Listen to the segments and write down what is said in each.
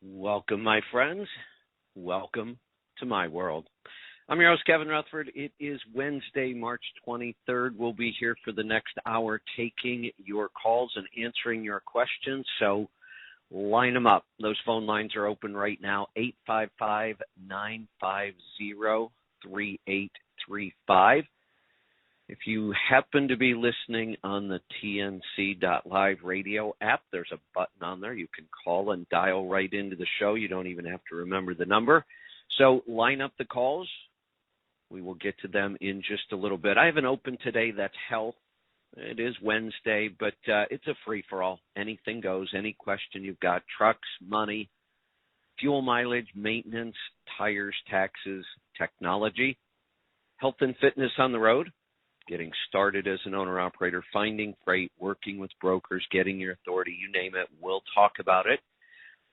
Welcome, my friends. Welcome to my world. I'm your host, Kevin Rutherford. It is Wednesday, March 23rd. We'll be here for the next hour taking your calls and answering your questions. So line them up. Those phone lines are open right now, 855-950-3835. If you happen to be listening on the TNC.live radio app, there's a button on there. You can call and dial right into the show. You don't even have to remember the number. So line up the calls. We will get to them in just a little bit. I have an open today that's health. It is Wednesday, but it's a free-for-all. Anything goes. Any question you've got, trucks, money, fuel mileage, maintenance, tires, taxes, technology, health and fitness on the road, getting started as an owner-operator, finding freight, working with brokers, getting your authority, you name it, we'll talk about it.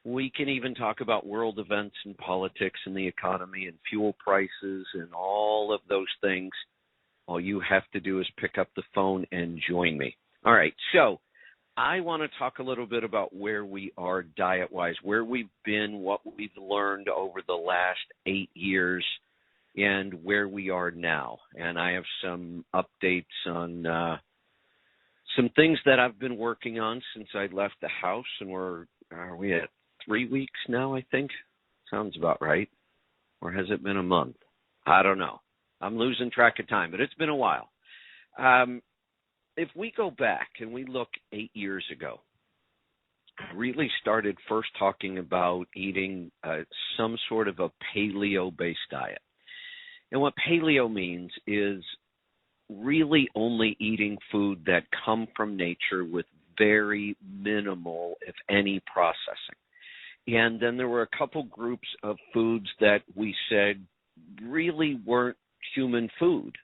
We can even talk about world events and politics and the economy and fuel prices and all of those things. All you have to do is pick up the phone and join me. All right, so I want to talk a little bit about where we are diet-wise, where we've been, what we've learned over the last 8 years, and where we are now. And I have some updates on some things that I've been working on since I left the house, and are we at 3 weeks now, I think? Sounds about right. Or has it been a month? I don't know. I'm losing track of time, but it's been a while. If we go back and we look 8 years ago, I really started first talking about eating some sort of a paleo-based diet. And what paleo means is really only eating food that come from nature with very minimal, if any, processing. And then there were a couple groups of foods that we said really weren't human food.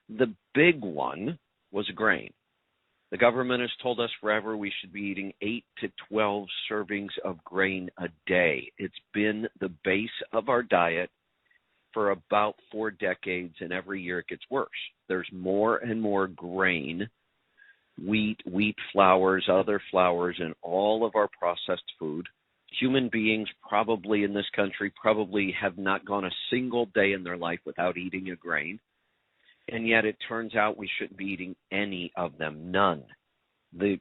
The big one was grain. The government has told us forever we should be eating 8 to 12 servings of grain a day. It's been the base of our diet for about 4 decades, and every year it gets worse. There's more and more grain, wheat flours, other flours, in all of our processed food. Human beings probably in this country probably have not gone a single day in their life without eating a grain, and yet it turns out we shouldn't be eating any of them, none. The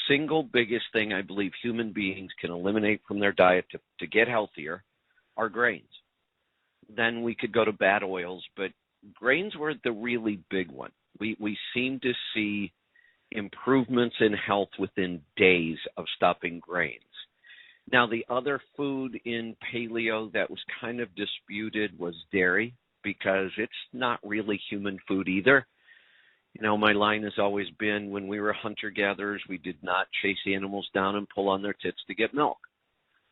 single biggest thing I believe human beings can eliminate from their diet to get healthier are grains. Then we could go to bad oils, but grains were the really big one. We seem to see improvements in health within days of stopping grains. Now, the other food in paleo that was kind of disputed was dairy, because it's not really human food either. You know, my line has always been, when we were hunter-gatherers, we did not chase animals down and pull on their tits to get milk.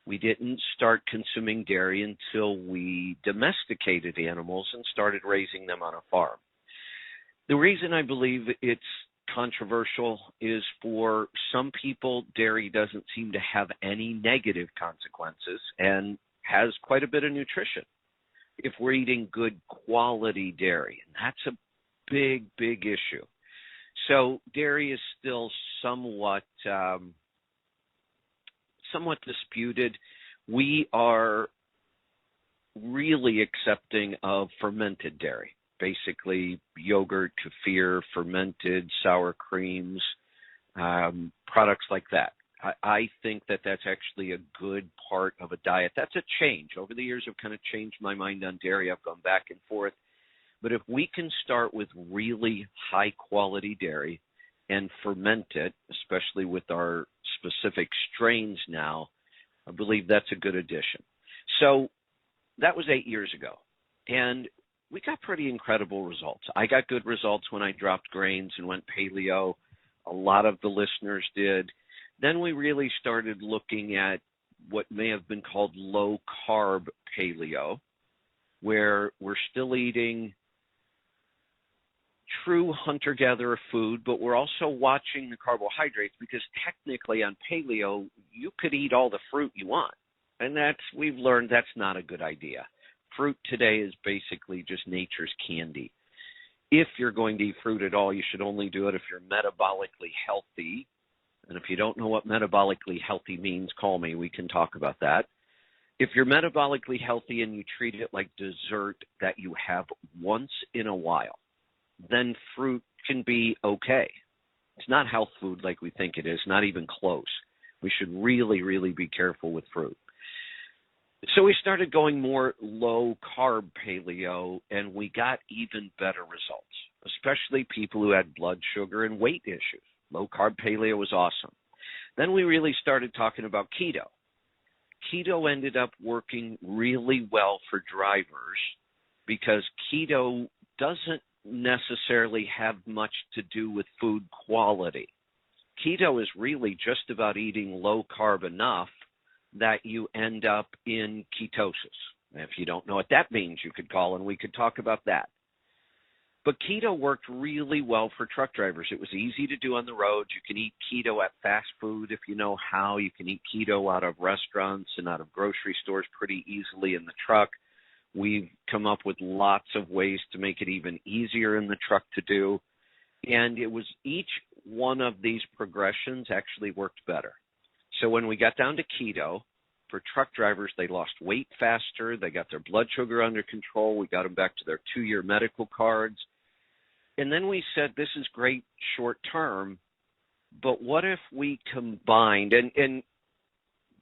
We didn't start consuming dairy until we domesticated animals and started raising them on a farm. The reason I believe it's controversial is, for some people, dairy doesn't seem to have any negative consequences and has quite a bit of nutrition if we're eating good quality dairy. And that's a big, big issue. So dairy is still somewhat disputed. We are really accepting of fermented dairy, basically yogurt, kefir, fermented sour creams, products like that. I think that that's actually a good part of a diet. That's a change. Over the years, I've kind of changed my mind on dairy. I've gone back and forth. But if we can start with really high-quality dairy and ferment it, especially with our specific strains now, I believe that's a good addition. So that was 8 years ago, and we got pretty incredible results. I got good results when I dropped grains and went paleo. A lot of the listeners did. Then we really started looking at what may have been called low-carb paleo, where we're still eating true hunter-gatherer food, but we're also watching the carbohydrates, because technically on paleo, you could eat all the fruit you want. And we've learned that's not a good idea. Fruit today is basically just nature's candy. If you're going to eat fruit at all, you should only do it if you're metabolically healthy. And if you don't know what metabolically healthy means, call me. We can talk about that. If you're metabolically healthy and you treat it like dessert that you have once in a while, then fruit can be okay. It's not health food like we think it is, not even close. We should really, really be careful with fruit. So we started going more low-carb paleo, and we got even better results, especially people who had blood sugar and weight issues. Low-carb paleo was awesome. Then we really started talking about keto. Keto ended up working really well for drivers because keto doesn't necessarily have much to do with food quality. Keto is really just about eating low-carb enough that you end up in ketosis. If you don't know what that means, you could call and we could talk about that. But keto worked really well for truck drivers. It was easy to do on the road. You can eat keto at fast food if you know how. You can eat keto out of restaurants and out of grocery stores pretty easily in the truck. We've come up with lots of ways to make it even easier in the truck to do. And it was each one of these progressions actually worked better. So when we got down to keto, for truck drivers, they lost weight faster. They got their blood sugar under control. We got them back to their 2-year medical cards. And then we said, this is great short term, but what if we combined, and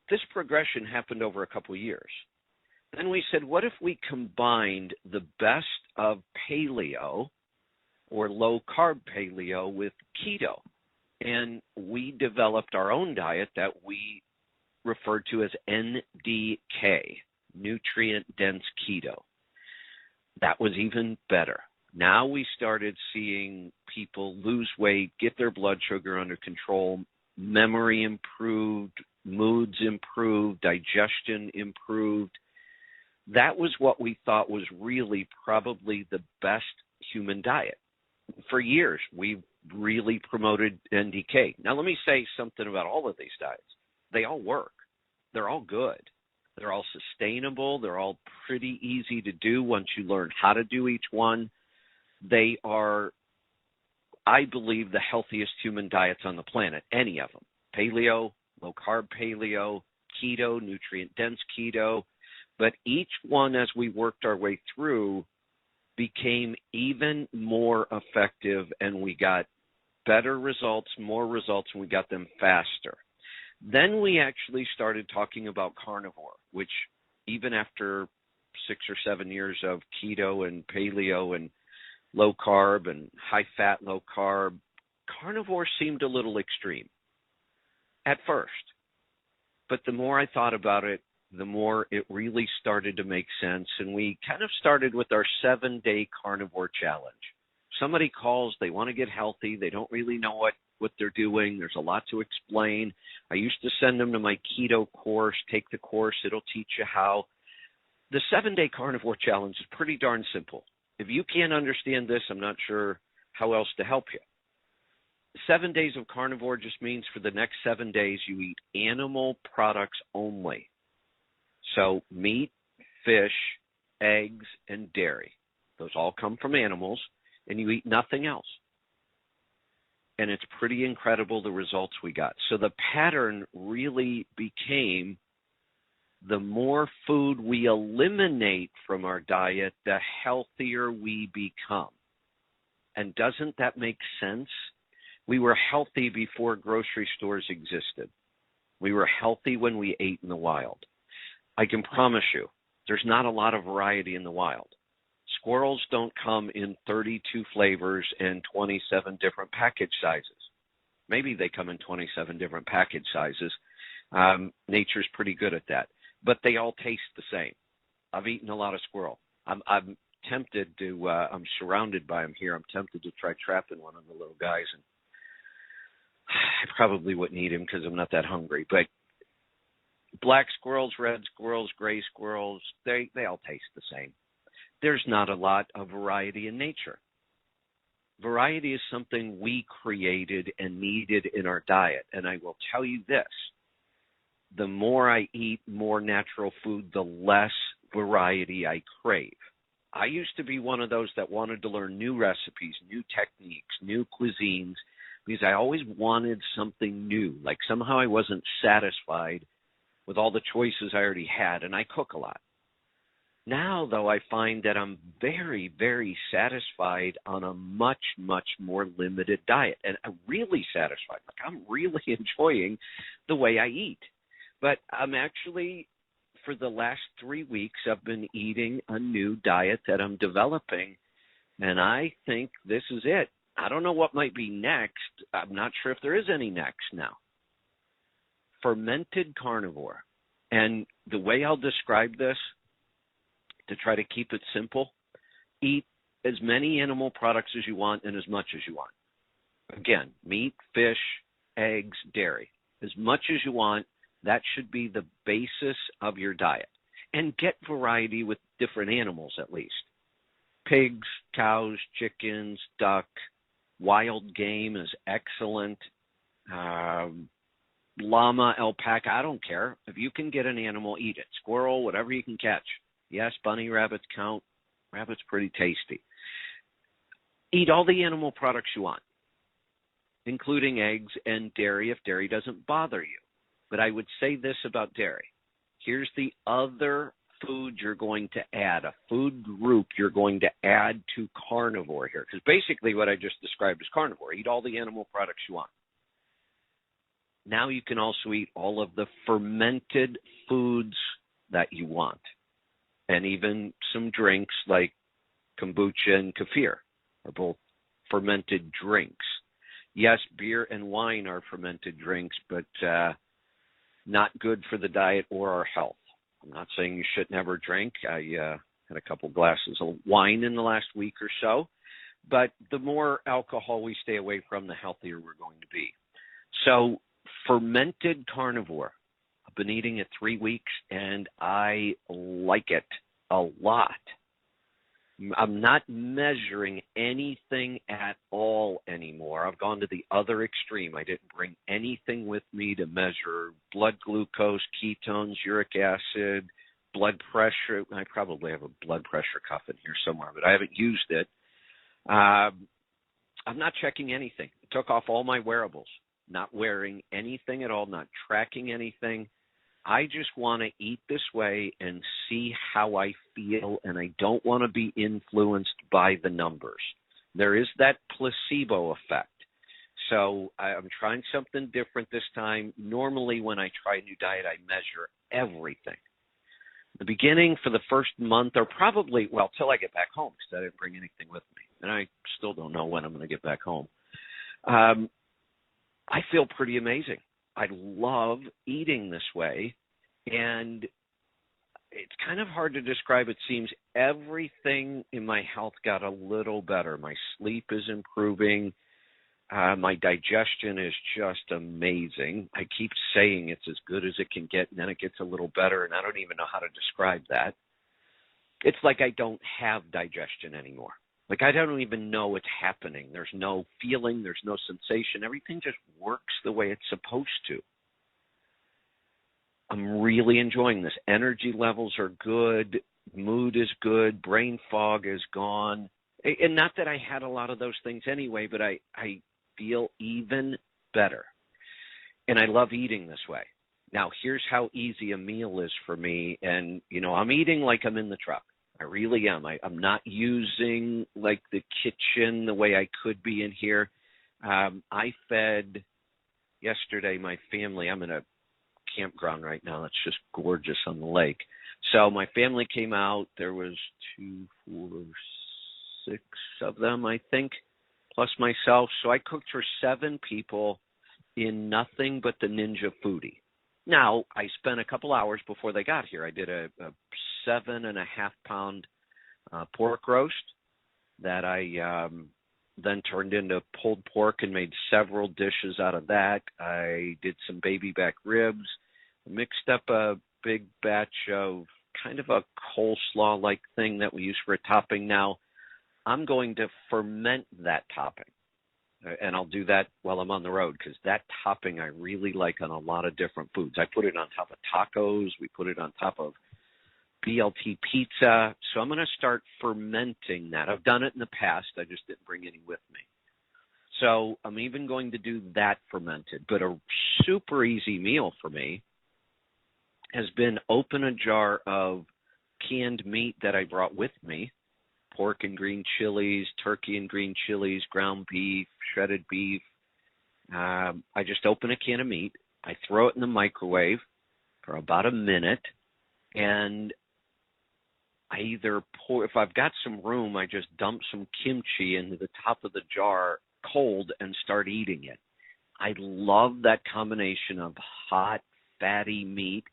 this progression happened over a couple of years. Then we said, what if we combined the best of paleo or low-carb paleo with keto? And we developed our own diet that we referred to as NDK, nutrient-dense keto. That was even better. Now we started seeing people lose weight, get their blood sugar under control, memory improved, moods improved, digestion improved. That was what we thought was really probably the best human diet. For years, we've really promoted NDK. Now, let me say something about all of these diets. They all work. They're all good. They're all sustainable. They're all pretty easy to do once you learn how to do each one. They are, I believe, the healthiest human diets on the planet, any of them. Paleo, low-carb paleo, keto, nutrient-dense keto. But each one, as we worked our way through, became even more effective, and we got better results, more results, and we got them faster. Then we actually started talking about carnivore, which even after 6 or 7 years of keto and paleo and low carb and high fat, low carb, carnivore seemed a little extreme at first. But the more I thought about it, the more it really started to make sense. And we kind of started with our 7-day carnivore challenge. Somebody calls, they want to get healthy, they don't really know what they're doing. There's a lot to explain. I used to send them to my keto course. Take the course, it'll teach you how. The 7-day carnivore challenge is pretty darn simple. If you can't understand this, I'm not sure how else to help you. 7 days of carnivore just means for the next 7 days you eat animal products only. So meat, fish, eggs, and dairy. Those all come from animals, and you eat nothing else. And it's pretty incredible the results we got. So the pattern really became the more food we eliminate from our diet, the healthier we become. And doesn't that make sense? We were healthy before grocery stores existed. We were healthy when we ate in the wild. I can promise you, there's not a lot of variety in the wild. Squirrels don't come in 32 flavors and 27 different package sizes. Maybe they come in 27 different package sizes. Nature's pretty good at that. But they all taste the same. I've eaten a lot of squirrel. I'm tempted to, I'm surrounded by them here. I'm tempted to try trapping one of the little guys. And I probably wouldn't eat him because I'm not that hungry. But black squirrels, red squirrels, gray squirrels, they all taste the same. There's not a lot of variety in nature. Variety is something we created and needed in our diet. And I will tell you this, the more I eat more natural food, the less variety I crave. I used to be one of those that wanted to learn new recipes, new techniques, new cuisines, because I always wanted something new. Like somehow I wasn't satisfied with all the choices I already had, and I cook a lot. Now, though, I find that I'm very, very satisfied on a much, much more limited diet, and I'm really satisfied. Like, I'm really enjoying the way I eat. But I'm actually, for the last 3 weeks, I've been eating a new diet that I'm developing, and I think this is it. I don't know what might be next. I'm not sure if there is any next now. Fermented carnivore. And the way I'll describe this, to try to keep it simple, eat as many animal products as you want and as much as you want. Again, meat, fish, eggs, dairy. As much as you want, that should be the basis of your diet. And get variety with different animals at least. Pigs, cows, chickens, duck, wild game is excellent. Llama, alpaca, I don't care. If you can get an animal, eat it. Squirrel, whatever you can catch. Yes, bunny rabbits count. Rabbit's pretty tasty. Eat all the animal products you want, including eggs and dairy if dairy doesn't bother you. But I would say this about dairy. Here's the other food you're going to add, a food group you're going to add to carnivore here. Because basically what I just described is carnivore. Eat all the animal products you want. Now you can also eat all of the fermented foods that you want. And even some drinks like kombucha and kefir are both fermented drinks. Yes, beer and wine are fermented drinks, but not good for the diet or our health. I'm not saying you should never drink. I had a couple glasses of wine in the last week or so, but the more alcohol we stay away from, the healthier we're going to be. So fermented carnivore. I've been eating it 3 weeks, and I like it a lot. I'm not measuring anything at all anymore. I've gone to the other extreme. I didn't bring anything with me to measure blood glucose, ketones, uric acid, blood pressure. I probably have a blood pressure cuff in here somewhere, but I haven't used it. I'm not checking anything. I took off all my wearables, not wearing anything at all, not tracking anything. I just want to eat this way and see how I feel, and I don't want to be influenced by the numbers. There is that placebo effect. So I'm trying something different this time. Normally when I try a new diet, I measure everything. The beginning, for the first month, or probably, well, till I get back home, because I didn't bring anything with me. And I still don't know when I'm going to get back home. I feel pretty amazing. I love eating this way, and it's kind of hard to describe. It seems everything in my health got a little better. My sleep is improving. My digestion is just amazing. I keep saying it's as good as it can get, and then it gets a little better, and I don't even know how to describe that. It's like I don't have digestion anymore. Like I don't even know what's happening. There's no feeling. There's no sensation. Everything just works the way it's supposed to. I'm really enjoying this. Energy levels are good. Mood is good. Brain fog is gone. And not that I had a lot of those things anyway, but I feel even better. And I love eating this way. Now, here's how easy a meal is for me. And, you know, I'm eating like I'm in the truck. I really am. I'm not using like the kitchen the way I could be in here. I fed yesterday my family. I'm in a campground right now. It's just gorgeous on the lake. So my family came out. There was 2, 4, 6 of them, I think, plus myself. So I cooked for 7 people in nothing but the Ninja Foodi. Now, I spent a couple hours before they got here. I did a 7.5-pound pork roast that I then turned into pulled pork and made several dishes out of that. I did some baby back ribs, mixed up a big batch of kind of a coleslaw-like thing that we use for a topping. Now, I'm going to ferment that topping. And I'll do that while I'm on the road because that topping I really like on a lot of different foods. I put it on top of tacos. We put it on top of BLT pizza. So I'm going to start fermenting that. I've done it in the past. I just didn't bring any with me. So I'm even going to do that fermented. But a super easy meal for me has been open a jar of canned meat that I brought with me, pork and green chilies, turkey and green chilies, ground beef, shredded beef. I just open a can of meat. I throw it in the microwave for about a minute, and I either pour, if I've got some room, I just dump some kimchi into the top of the jar cold and start eating it. I love that combination of hot, fatty meat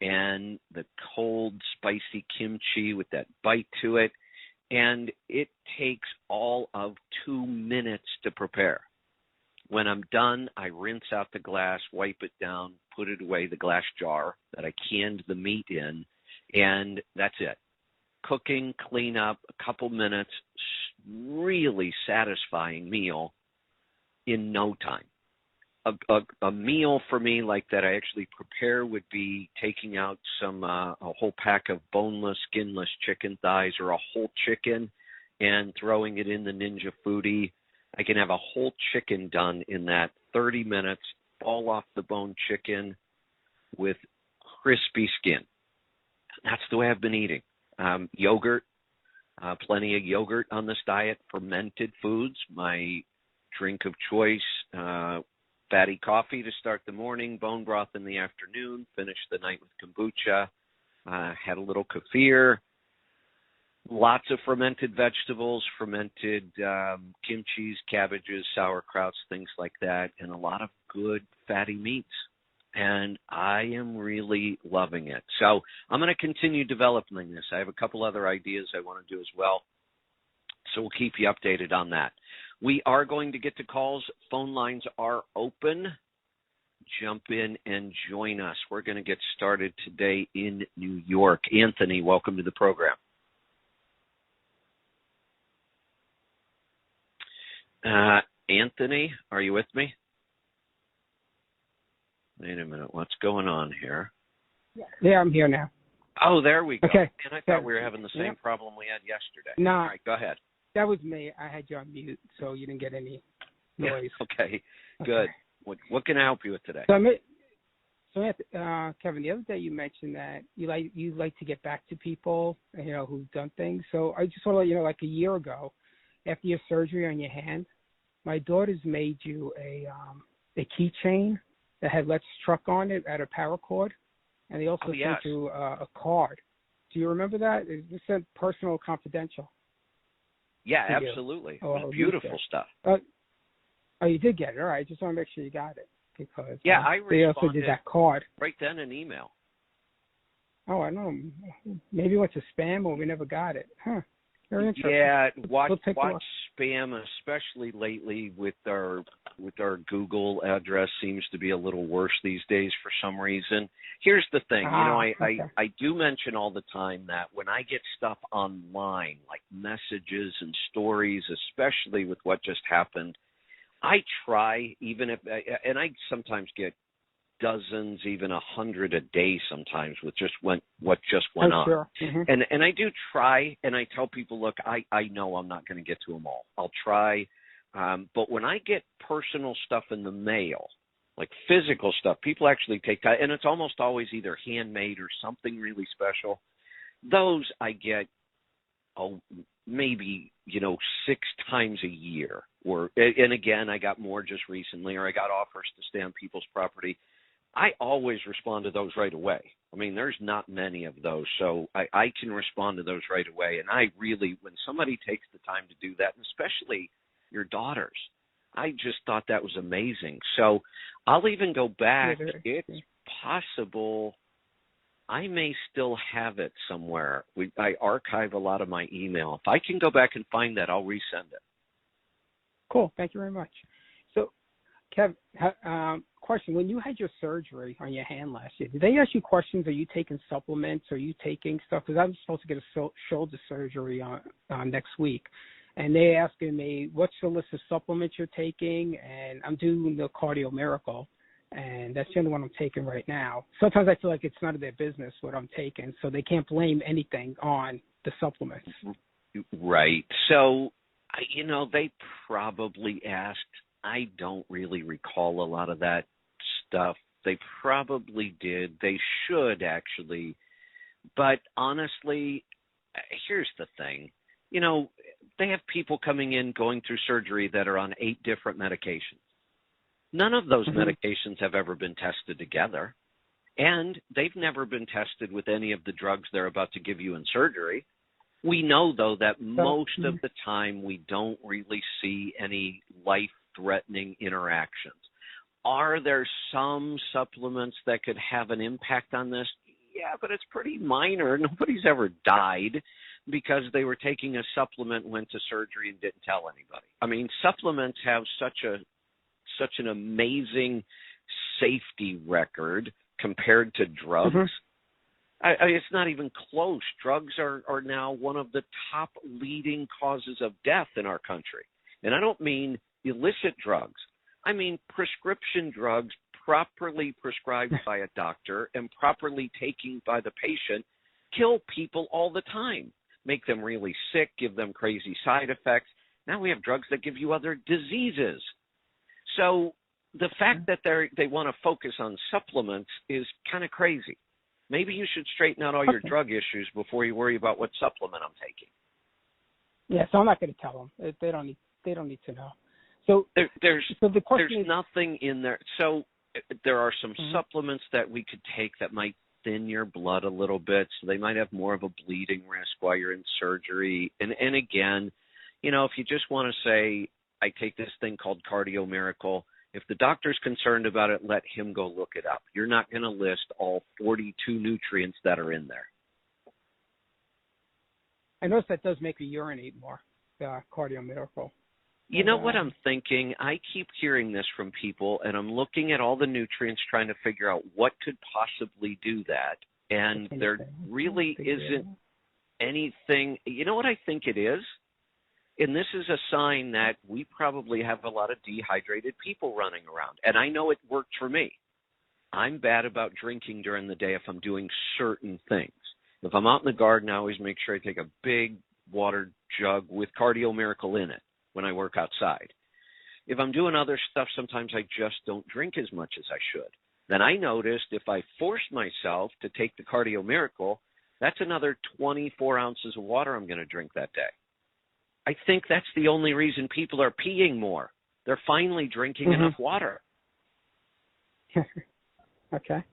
and the cold, spicy kimchi with that bite to it. And it takes all of 2 minutes to prepare. When I'm done, I rinse out the glass, wipe it down, put it away, the glass jar that I canned the meat in, and that's it. Cooking, clean up, a couple minutes, really satisfying meal in no time. A meal for me like that I actually prepare would be taking out a whole pack of boneless, skinless chicken thighs or a whole chicken and throwing it in the Ninja Foodi. I can have a whole chicken done in that 30 minutes, fall off the bone chicken with crispy skin. That's the way I've been eating. Yogurt, plenty of yogurt on this diet, fermented foods, my drink of choice, fatty coffee to start the morning, bone broth in the afternoon, finish the night with kombucha, had a little kefir, lots of fermented vegetables, fermented kimchis, cabbages, sauerkrauts, things like that, and a lot of good fatty meats. And I am really loving it. So I'm going to continue developing this. I have a couple other ideas I want to do as well. So we'll keep you updated on that. We are going to get to calls. Phone lines are open. Jump in and join us. We're going to get started today in New York. Anthony, welcome to the program. Anthony, are you with me? Wait a minute. What's going on here? Yeah, I'm here now. Oh, there we go. Okay. And I thought we were having the same problem we had yesterday. No. All right, go ahead. That was me. I had you on mute, so you didn't get any noise. Okay, good. What can I help you with today? Kevin, the other day you mentioned that you like to get back to people, who've done things. So I just want to let you know, like a year ago, after your surgery on your hand, my daughters made you a keychain that had Let's Truck on it at a paracord, and they also sent you a card. Do you remember that? It said personal confidential. Yeah, absolutely. It was beautiful stuff. Oh, you did get it. All right. Just want to make sure you got it because I they also did that card. Right then, an email. Oh, I know. Maybe it went to spam or we never got it. Huh. Very interesting. Yeah, watch spam, especially lately with our Google address seems to be a little worse these days for some reason. Here's the thing, I do mention all the time that when I get stuff online, like messages and stories, especially with what just happened, I try, even if, and I sometimes get dozens, even 100 a day sometimes with just what just went on. Sure. Mm-hmm. And I do try, and I tell people, look, I know I'm not going to get to them all. I'll try. But when I get personal stuff in the mail, like physical stuff, people actually take time, and it's almost always either handmade or something really special. Those I get, maybe, 6 times a year. And again, I got more just recently, or I got offers to stay on people's property. I always respond to those right away. I mean, there's not many of those, so I can respond to those right away. And I really, when somebody takes the time to do that, and especially your daughters, I just thought that was amazing. So I'll even go back. It's possible I may still have it somewhere. I archive a lot of my email. If I can go back and find that, I'll resend it. Cool. Thank you very much. So, Kev, question. When you had your surgery on your hand last year, did they ask you questions? Are you taking supplements? Are you taking stuff? Because I'm supposed to get a shoulder surgery on next week. And they asking me, what's the list of supplements you're taking? And I'm doing the Cardio Miracle. And that's the only one I'm taking right now. Sometimes I feel like it's none of their business what I'm taking, so they can't blame anything on the supplements. Right. So, they probably asked. I don't really recall a lot of that stuff They probably did. They should, actually. But honestly, here's the thing. You know, they have people coming in going through surgery that are on 8 different medications. None of those medications have ever been tested together. And they've never been tested with any of the drugs they're about to give you in surgery. We know, though, that most of the time we don't really see any life-threatening interactions. Are there some supplements that could have an impact on this? Yeah, but it's pretty minor. Nobody's ever died because they were taking a supplement, went to surgery, and didn't tell anybody. I mean, supplements have such an amazing safety record compared to drugs. It's not even close. Drugs are now one of the top leading causes of death in our country. And I don't mean illicit drugs. I mean prescription drugs properly prescribed by a doctor and properly taken by the patient kill people all the time, make them really sick, give them crazy side effects. Now we have drugs that give you other diseases. So the fact that they want to focus on supplements is kind of crazy. Maybe you should straighten out all your drug issues before you worry about what supplement I'm taking. Yeah, so I'm not going to tell them. They don't need to know. So there's the question is, nothing in there. So there are some supplements that we could take that might thin your blood a little bit, so they might have more of a bleeding risk while you're in surgery. And again, you know, if you just want to say, I take this thing called Cardio Miracle, if the doctor's concerned about it, let him go look it up. You're not going to list all 42 nutrients that are in there. I notice that does make me urinate more, the Cardio Miracle. You know what I'm thinking? I keep hearing this from people, and I'm looking at all the nutrients trying to figure out what could possibly do that. And there really isn't anything. You know what I think it is? And this is a sign that we probably have a lot of dehydrated people running around. And I know it worked for me. I'm bad about drinking during the day if I'm doing certain things. If I'm out in the garden, I always make sure I take a big water jug with Cardio Miracle in it when I work outside. If I'm doing other stuff, sometimes I just don't drink as much as I should. Then I noticed if I force myself to take the Cardio Miracle, that's another 24 ounces of water I'm going to drink that day. I think that's the only reason people are peeing more. They're finally drinking enough water. Okay.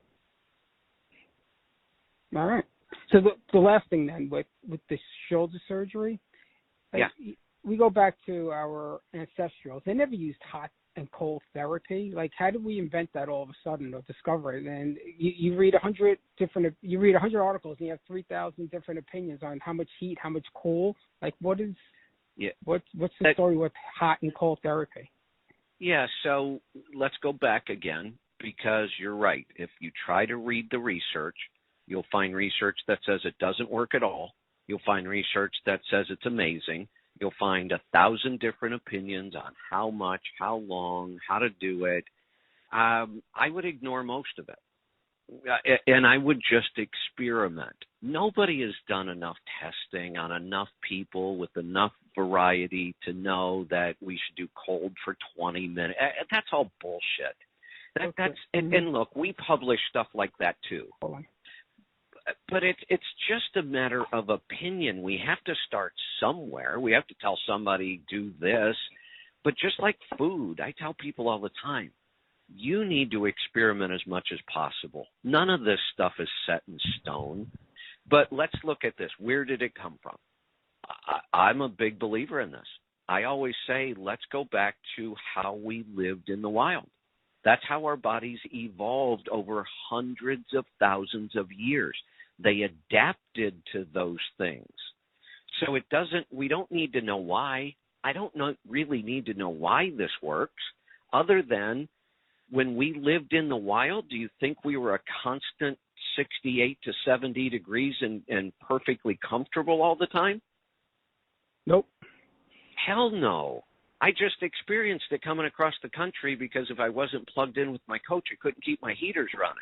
All right. So the last thing then with the shoulder surgery, we go back to our ancestrals. They never used hot and cold therapy. Like, how did we invent that all of a sudden or discover it? And you read 100 articles and you have 3,000 different opinions on how much heat, how much cold. Like, what's the story with hot and cold therapy? Yeah, so let's go back again, because you're right. If you try to read the research, you'll find research that says it doesn't work at all. You'll find research that says it's amazing. You'll find 1,000 different opinions on how much, how long, how to do it. I would ignore most of it, and I would just experiment. Nobody has done enough testing on enough people with enough variety to know that we should do cold for 20 minutes. That's all bullshit. And look, we publish stuff like that too. But it's just a matter of opinion. We have to start somewhere. We have to tell somebody, do this. But just like food, I tell people all the time, you need to experiment as much as possible. None of this stuff is set in stone. But let's look at this. Where did it come from? I'm a big believer in this. I always say, let's go back to how we lived in the wild. That's how our bodies evolved over hundreds of thousands of years. They adapted to those things. So we don't need to know why. I don't really need to know why this works, other than when we lived in the wild, do you think we were a constant 68 to 70 degrees and perfectly comfortable all the time? Nope. Hell no. I just experienced it coming across the country, because if I wasn't plugged in with my coach, I couldn't keep my heaters running.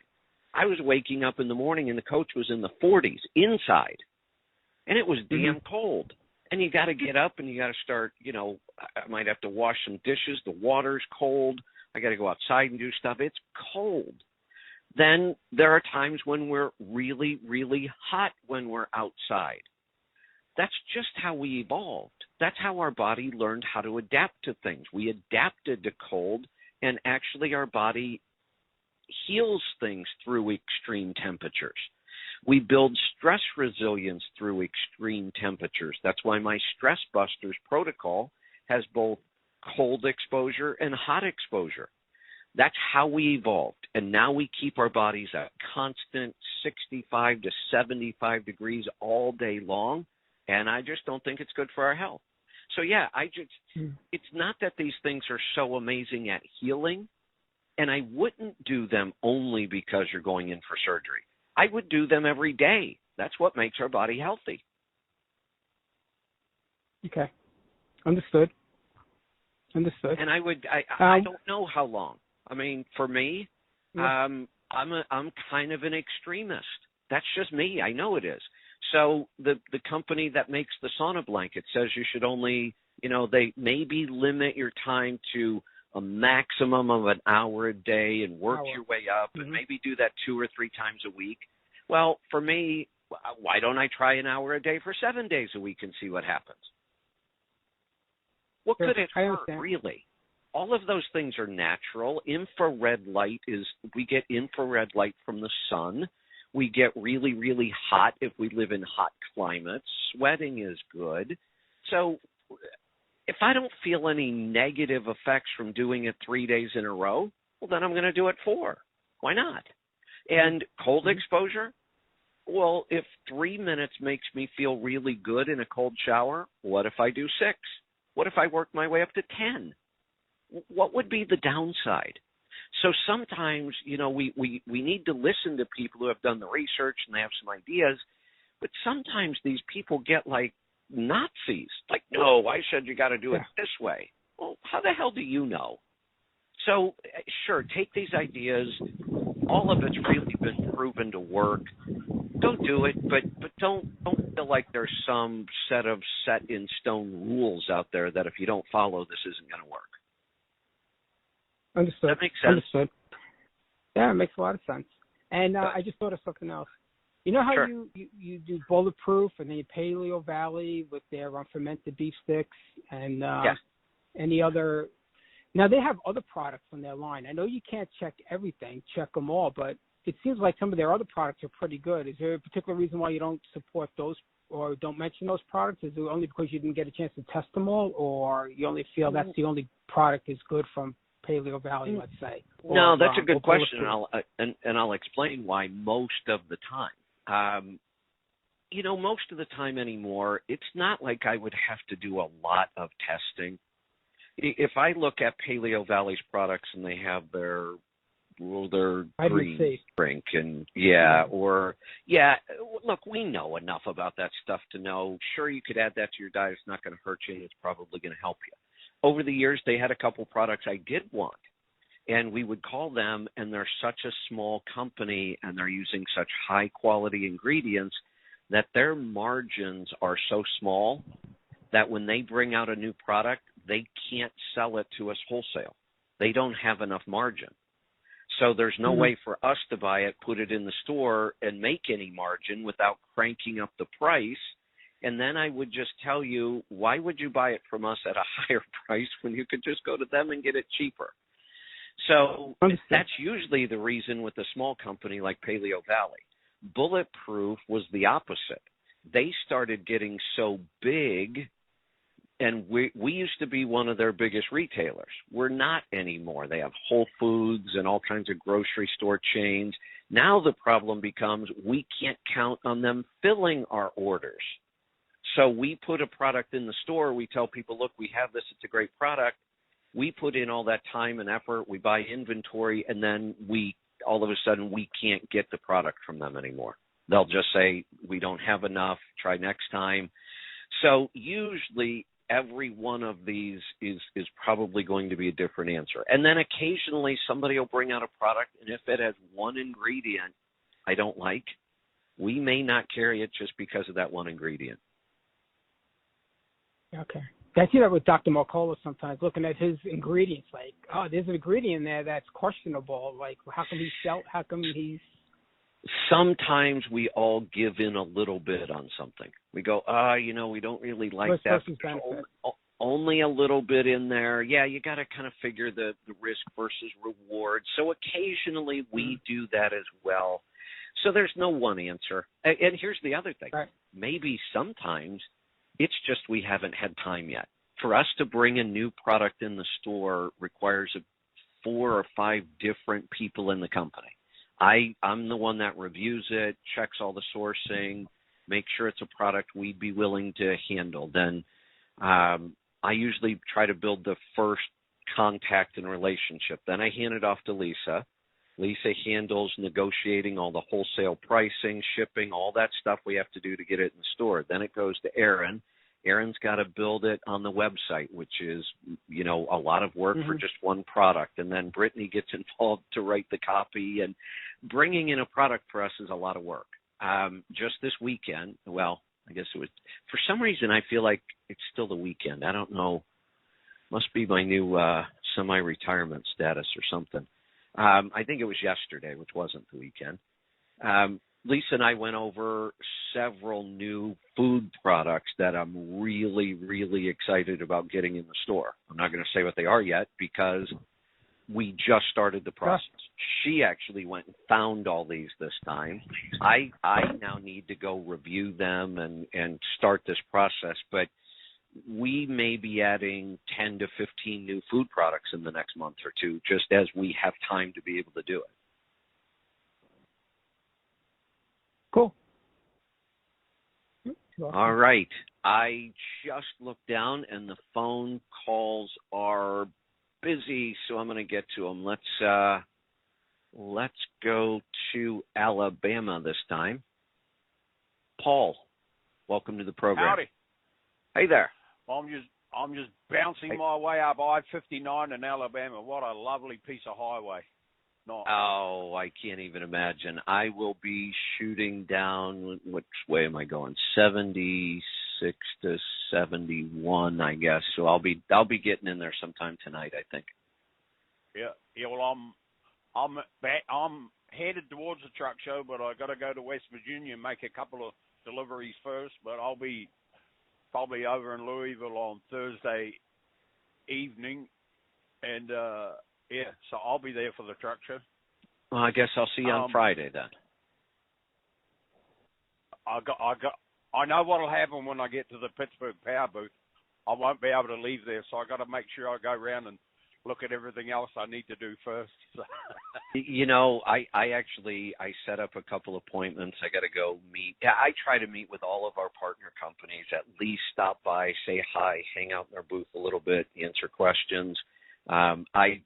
I was waking up in the morning and the coach was in the 40s inside, and it was damn cold. And you got to get up and you got to start, I might have to wash some dishes. The water's cold. I got to go outside and do stuff. It's cold. Then there are times when we're really, really hot when we're outside. That's just how we evolved. That's how our body learned how to adapt to things. We adapted to cold, and actually our body heals things through extreme temperatures. We build stress resilience through extreme temperatures. That's why my Stress Busters protocol has both cold exposure and hot exposure. That's how we evolved. And now we keep our bodies at constant 65 to 75 degrees all day long. And I just don't think it's good for our health. So, yeah, it's not that these things are so amazing at healing. And I wouldn't do them only because you're going in for surgery. I would do them every day. That's what makes our body healthy. Okay. Understood. And I don't know how long. I mean, for me, yeah. I'm kind of an extremist. That's just me. I know it is. So the company that makes the sauna blanket says you should only, they maybe limit your time to a maximum of an hour a day and work your way up and maybe do that 2 or 3 times a week. Well, for me, why don't I try an hour a day for 7 days a week and see what happens? What could it hurt, really? All of those things are natural. Infrared light we get infrared light from the sun. We get really, really hot if we live in hot climates. Sweating is good. So if I don't feel any negative effects from doing it 3 days in a row, well, then I'm going to do it 4. Why not? And cold exposure? Well, if 3 minutes makes me feel really good in a cold shower, what if I do 6? What if I work my way up to 10? What would be the downside? So sometimes, we need to listen to people who have done the research and they have some ideas, but sometimes these people get like Nazis. Like, no, I said you got to do it this way. Well, how the hell do you know? So, sure, take these ideas. All of it's really been proven to work. Go do it, but don't feel like there's some set in stone rules out there that if you don't follow, this isn't going to work. Understood. That makes sense. Understood. Yeah, it makes a lot of sense. And I just thought of something else. You know how you do Bulletproof and then you Paleo Valley with their fermented beef sticks and any other. Now they have other products on their line. I know you can't check them all, but it seems like some of their other products are pretty good. Is there a particular reason why you don't support those or don't mention those products? Is it only because you didn't get a chance to test them all, or you only feel that's the only product is good from Paleo Valley, let's say? No, that's a good question, and I'll explain why most of the time. Most of the time anymore, it's not like I would have to do a lot of testing. If I look at Paleo Valley's products and they have their green drink and look, we know enough about that stuff to know, sure, you could add that to your diet. It's not going to hurt you. It's probably going to help you. Over the years, they had a couple products I did want, and we would call them, and they're such a small company, and they're using such high-quality ingredients that their margins are so small that when they bring out a new product, they can't sell it to us wholesale. They don't have enough margin. So there's no way for us to buy it, put it in the store, and make any margin without cranking up the price. And then I would just tell you, why would you buy it from us at a higher price when you could just go to them and get it cheaper? So that's usually the reason with a small company like Paleo Valley. Bulletproof was the opposite. They started getting so big, and we used to be one of their biggest retailers. We're not anymore. They have Whole Foods and all kinds of grocery store chains. Now the problem becomes we can't count on them filling our orders. So we put a product in the store. We tell people, look, we have this. It's a great product. We put in all that time and effort. We buy inventory, and then all of a sudden we can't get the product from them anymore. They'll just say, we don't have enough. Try next time. So usually every one of these is probably going to be a different answer. And then occasionally somebody will bring out a product, and if it has one ingredient I don't like, we may not carry it just because of that one ingredient. Okay. I see that with Dr. Mercola sometimes, looking at his ingredients, like, oh, there's an ingredient in there that's questionable. Like, how come he's... Sometimes we all give in a little bit on something. We go, we don't really like Risk that. versus benefit. Only a little bit in there. Yeah, you got to kind of figure the risk versus reward. So occasionally we do that as well. So there's no one answer. And here's the other thing. Right. Maybe sometimes it's just we haven't had time yet. For us to bring a new product in the store requires 4 or 5 different people in the company. I'm the one that reviews it, checks all the sourcing, makes sure it's a product we'd be willing to handle. Then I usually try to build the first contact and relationship. Then I hand it off to Lisa. Lisa handles negotiating all the wholesale pricing, shipping, all that stuff we have to do to get it in the store. Then it goes to Aaron. Aaron's got to build it on the website, which is, a lot of work for just one product. And then Brittany gets involved to write the copy. And bringing in a product for us is a lot of work. Just this weekend, well, I guess it was, for some reason, I feel like it's still the weekend. I don't know. Must be my new semi-retirement status or something. I think it was yesterday, which wasn't the weekend. Lisa and I went over several new food products that I'm really, really excited about getting in the store. I'm not going to say what they are yet because we just started the process. She actually went and found all these this time. I now need to go review them and start this process, but we may be adding 10 to 15 new food products in the next month or two, just as we have time to be able to do it. Cool. All right. I just looked down and the phone calls are busy, so I'm going to get to them. Let's go to Alabama this time. Paul, welcome to the program. Howdy. Hey there. I'm just bouncing my way up I-59 in Alabama. What a lovely piece of highway. Nice. Oh, I can't even imagine. I will be shooting down, which way am I going? 76 to 71, I guess. So I'll be getting in there sometime tonight, I think. Yeah. Well, I'm headed towards the truck show, but I got to go to West Virginia and make a couple of deliveries first. But I'll be probably over in Louisville on Thursday evening, and so I'll be there for the truck show. Well, I guess I'll see you on Friday then. I know what'll happen when I get to the Pittsburgh Power booth. I won't be able to leave there, so I got to make sure I go around and look at everything else I need to do first. I set up a couple appointments. I got to go meet. Yeah, I try to meet with all of our partner companies, at least stop by, say hi, hang out in their booth a little bit, answer questions. I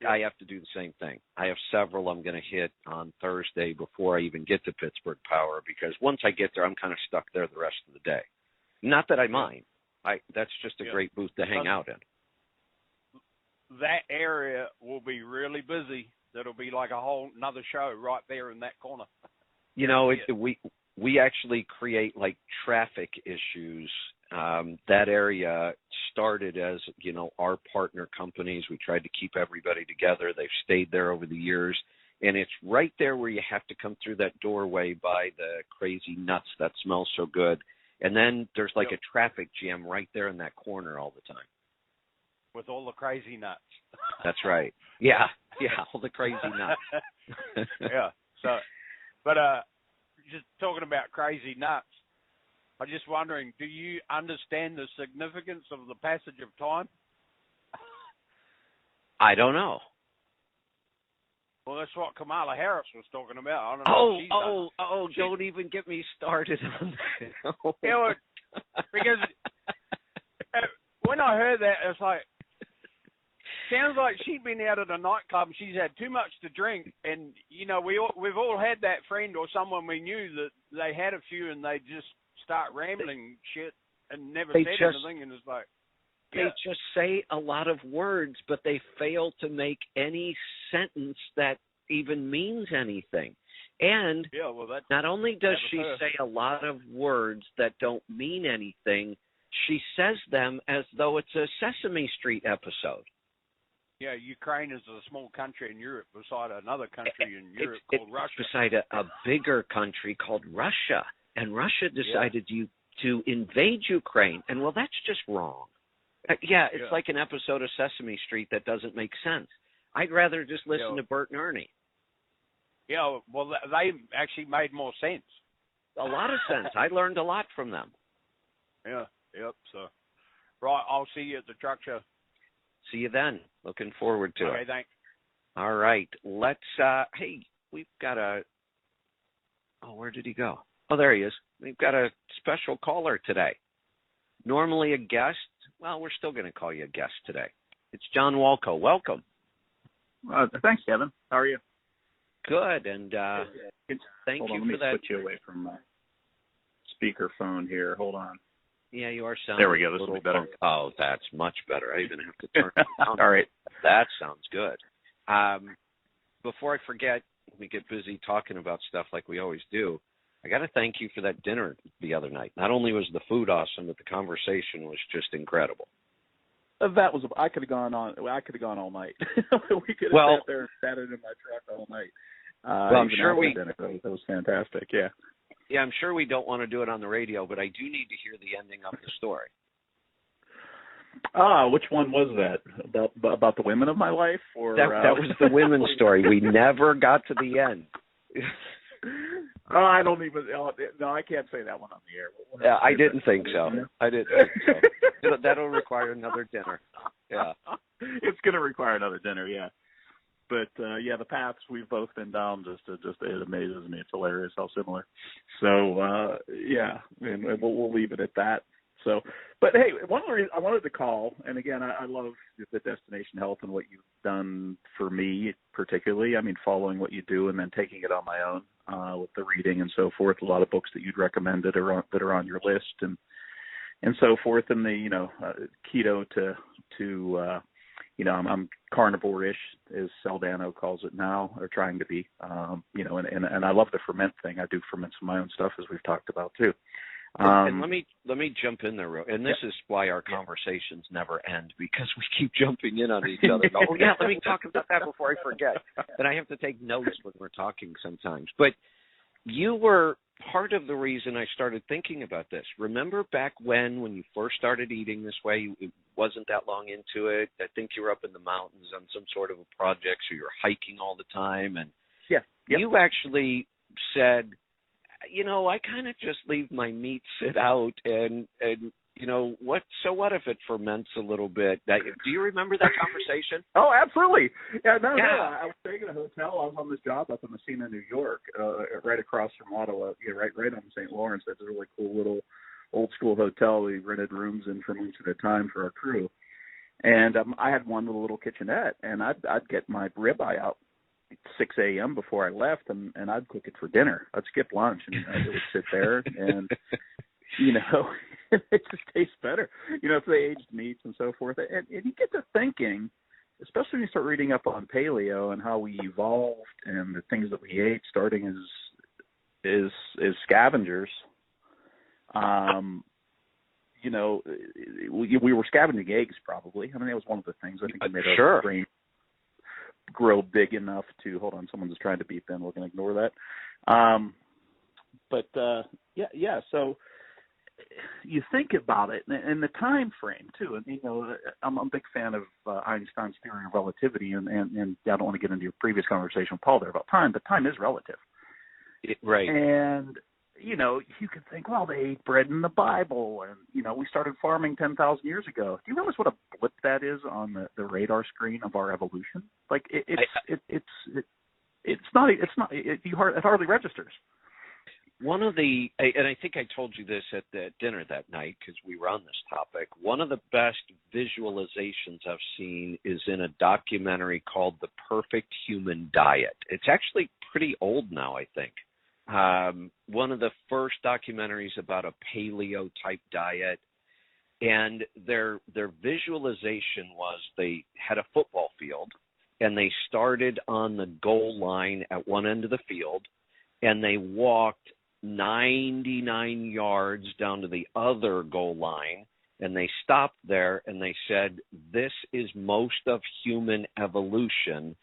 have to do the same thing. I have several I'm going to hit on Thursday before I even get to Pittsburgh Power, because once I get there, I'm kind of stuck there the rest of the day. Not that I mind. That's just a great booth to hang out in. That area will be really busy. That'll be like a whole another show right there in that corner. We actually create like traffic issues. That area started as, our partner companies. We tried to keep everybody together. They've stayed there over the years. And it's right there where you have to come through that doorway by the crazy nuts that smell so good. And then there's like a traffic jam right there in that corner all the time. With all the crazy nuts. That's right. Yeah, all the crazy nuts. Yeah. So, but just talking about crazy nuts, I'm just wondering, do you understand the significance of the passage of time? I don't know. Well, that's what Kamala Harris was talking about. I don't know don't even get me started on that. Because when I heard that, it's like, sounds like she'd been out at a nightclub and she's had too much to drink, and we've all had that friend or someone we knew that they had a few and they just start rambling shit and never said anything, and it's like they just say a lot of words, but they fail to make any sentence that even means anything. And not only does she say a lot of words that don't mean anything, she says them as though it's a Sesame Street episode. Yeah, Ukraine is a small country in Europe beside another country in Europe called it's Russia. Beside a bigger country called Russia. And Russia decided to invade Ukraine. And, well, that's just wrong. It's like an episode of Sesame Street that doesn't make sense. I'd rather just listen to Bert and Ernie. Yeah, well, they actually made more sense. A lot of sense. I learned a lot from them. Yeah, yep. So, right, I'll see you at the truck show. See you then. Looking forward to it. Okay, thanks. All right. Let's, we've got where did he go? Oh, there he is. We've got a special caller today. Normally a guest. Well, we're still going to call you a guest today. It's John Walco. Welcome. Thanks, Kevin. How are you? Good. And thank Hold you on, for let me that. switch you away from my speakerphone here. Hold on. Yeah, you are sounding. There we go. This will be better. Oh, that's much better. I even have to turn it down. All right. That sounds good. Before I forget, we get busy talking about stuff like we always do. I got to thank you for that dinner the other night. Not only was the food awesome, but the conversation was just incredible. That was. I could have gone on. I could have gone all night. We could have sat there and sat in my truck all night. I'm sure dinner. That was fantastic. Yeah. Yeah, I'm sure we don't want to do it on the radio, but I do need to hear the ending of the story. Which one was that? About the women of my life, or that was the women's story. We never got to the end. I don't even. No, I can't say that one on the air. Yeah, I didn't think so. I didn't think so. That'll require another dinner. Yeah, it's going to require another dinner. Yeah, but the paths we've both been down just it amazes me. It's hilarious how similar. So and we'll leave it at that. So, but hey, one of the reasons I wanted to call, and again, I love the Destination Health and what you've done for me, particularly. I mean, following what you do and then taking it on my own with the reading and so forth. A lot of books that you'd recommended that are on your list and so forth. And the keto to I'm carnivore-ish, as Saldano calls it now, or trying to be. And I love the ferment thing. I do ferment some of my own stuff, as we've talked about too. And let me jump in there, and this is why our conversations never end, because we keep jumping in on each other. Oh yeah, let me talk about that before I forget. And I have to take notes when we're talking sometimes. But you were part of the reason I started thinking about this. Remember back when you first started eating this way? It wasn't that long into it. I think you were up in the mountains on some sort of a project, so you were hiking all the time, and you actually said, I kind of just leave my meat sit out and what if it ferments a little bit? Do you remember that conversation? Oh, absolutely. Yeah, no. I was staying in a hotel. I was on this job up in Messina, New York, right across from Ottawa, right on St. Lawrence. That's a really cool little old school hotel. We rented rooms in for months at a time for our crew. And I had one little kitchenette, and I'd get my ribeye out 6 a.m. before I left, and I'd cook it for dinner. I'd skip lunch, and it would sit there, and it just tastes better. It's the aged meats and so forth. And you get to thinking, especially when you start reading up on paleo and how we evolved and the things that we ate, starting as scavengers. We were scavenging eggs, probably. I mean, that was one of the things. I think we made our brain grow big enough to hold on. Someone is trying to beep in. We're going to ignore that. So you think about it and the time frame too. And I'm a big fan of Einstein's theory of relativity, and I don't want to get into your previous conversation with Paul there about time, but time is relative. Right. And you could think, well, they ate bread in the Bible, and we started farming 10,000 years ago. Do you realize what a blip that is on the radar screen of our evolution? Like it hardly registers. One of the, and I think I told you this at the dinner that night because we were on this topic. One of the best visualizations I've seen is in a documentary called The Perfect Human Diet. It's actually pretty old now, I think. One of the first documentaries about a paleo type diet, and their visualization was they had a football field and they started on the goal line at one end of the field and they walked 99 yards down to the other goal line, And they stopped there and they said, this is most of human evolution.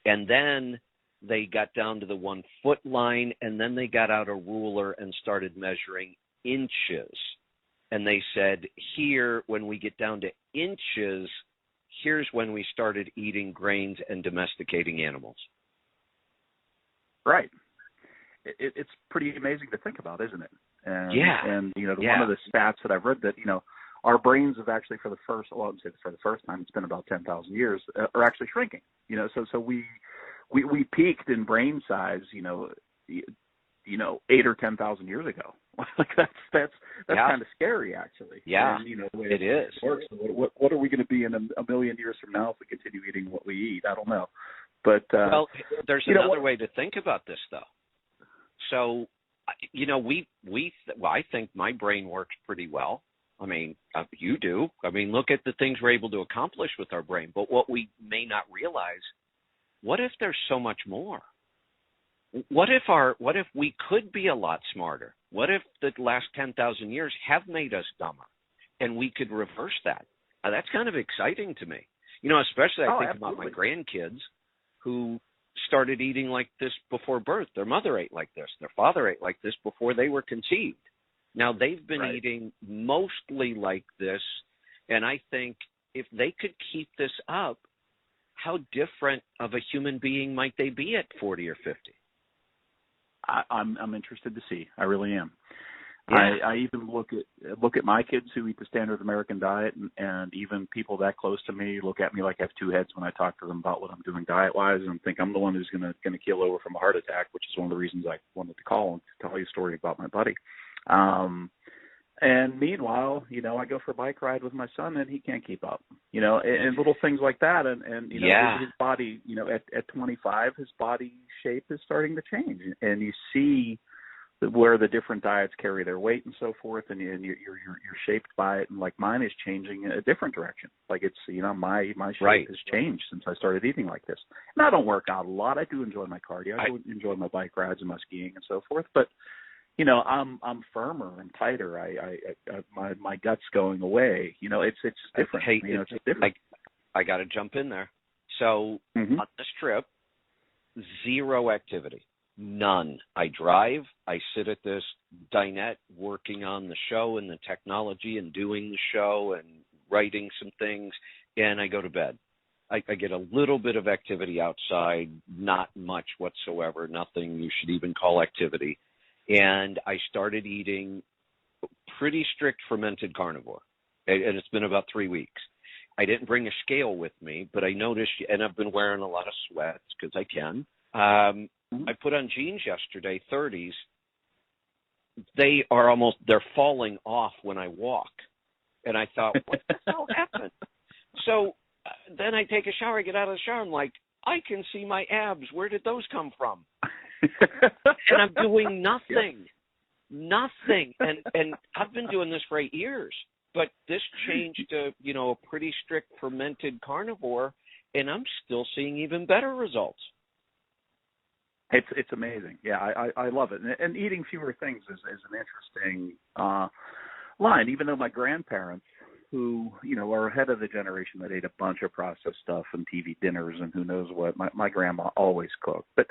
And then they got down to the 1 foot line, and then they got out a ruler and started measuring inches. And they said, here, when we get down to inches, here's when we started eating grains and domesticating animals. Right. It's pretty amazing to think about, isn't it? And, yeah. And, one of the stats that I've read that, our brains have actually for the first time, it's been about 10,000 years, are actually shrinking. So we peaked in brain size, 8 or 10,000 years ago. Like that's kind of scary, actually. Yeah, and, the way it is. Works. What are we going to be in a million years from now if we continue eating what we eat? I don't know. But well, there's another way to think about this, though. So, I think my brain works pretty well. I mean, you do. I mean, look at the things we're able to accomplish with our brain. But what we may not realize, what if there's so much more? What if we could be a lot smarter? What if the last 10,000 years have made us dumber, and we could reverse that? That's kind of exciting to me. Especially I think about my grandkids who started eating like this before birth. Their mother ate like this. Their father ate like this before they were conceived. Now they've been eating mostly like this, and I think if they could keep this up, how different of a human being might they be at 40 or 50? I'm interested to see. I really am. Yeah. I even look at my kids who eat the standard American diet, and even people that close to me look at me like I have two heads when I talk to them about what I'm doing diet-wise, and think I'm the one who's going to keel over from a heart attack, which is one of the reasons I wanted to call and tell you a story about my buddy. And meanwhile, I go for a bike ride with my son, and he can't keep up. And little things like that, and his body, at 25, his body shape is starting to change, and you see where the different diets carry their weight and so forth, and you're shaped by it. And like mine is changing in a different direction. Like it's my shape has changed since I started eating like this. And I don't work out a lot. I do enjoy my cardio. I do enjoy my bike rides and my skiing and so forth. But I'm firmer and tighter. My gut's going away. It's different. It's different. I got to jump in there. So on this trip, 0 activity. None. I drive. I sit at this dinette working on the show and the technology and doing the show and writing some things, and I go to bed. I get a little bit of activity outside, not much whatsoever, nothing you should even call activity. And I started eating pretty strict fermented carnivore, and it's been about 3 weeks. I didn't bring a scale with me, but I noticed, and I've been wearing a lot of sweats because I can. I put on jeans yesterday, 30s. They're falling off when I walk. And I thought, what the hell happened? So then I take a shower, I get out of the shower, I'm like, I can see my abs. Where did those come from? And I'm doing nothing. Nothing. And I've been doing this for 8 years. But this changed to, a pretty strict fermented carnivore, and I'm still seeing even better results. It's amazing. Yeah, I love it. And eating fewer things is an interesting line, even though my grandparents, who, are ahead of the generation that ate a bunch of processed stuff and TV dinners and who knows what, my grandma always cooked. But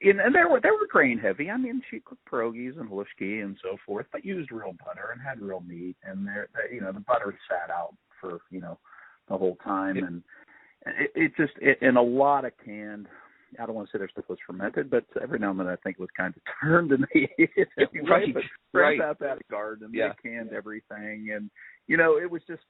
and they were grain heavy. I mean, she cooked pierogies and halushki and so forth, but used real butter and had real meat. And the butter sat out for, the whole time. And and a lot of canned, I don't want to say their stuff was fermented, but every now and then I think it was kind of turned and they ate it anyway. But Grandpa had a garden, they canned everything, and it was just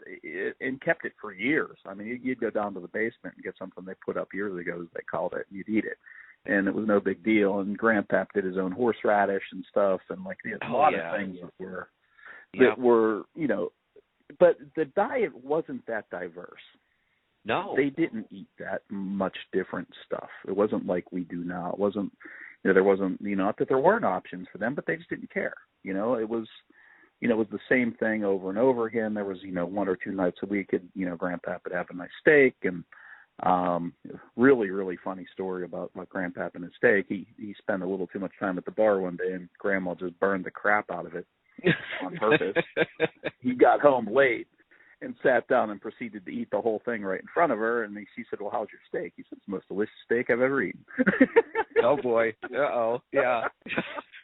and kept it for years. I mean, you'd go down to the basement and get something they put up years ago, as they called it, and you'd eat it, and it was no big deal. And Grandpa did his own horseradish and stuff, and like a lot of things that were but the diet wasn't that diverse. No. They didn't eat that much different stuff. It wasn't like we do now. It wasn't, there wasn't, not that there weren't options for them, but they just didn't care. It was, it was the same thing over and over again. There was, 1 or 2 nights a week, Grandpa would have a nice steak, and really, really funny story about Grandpa and his steak. He spent a little too much time at the bar one day, and Grandma just burned the crap out of it. on purpose. He got home late and sat down and proceeded to eat the whole thing right in front of her. And she said, "Well, how's your steak?" He said, "It's the most delicious steak I've ever eaten." Oh boy. Uh-oh. Yeah.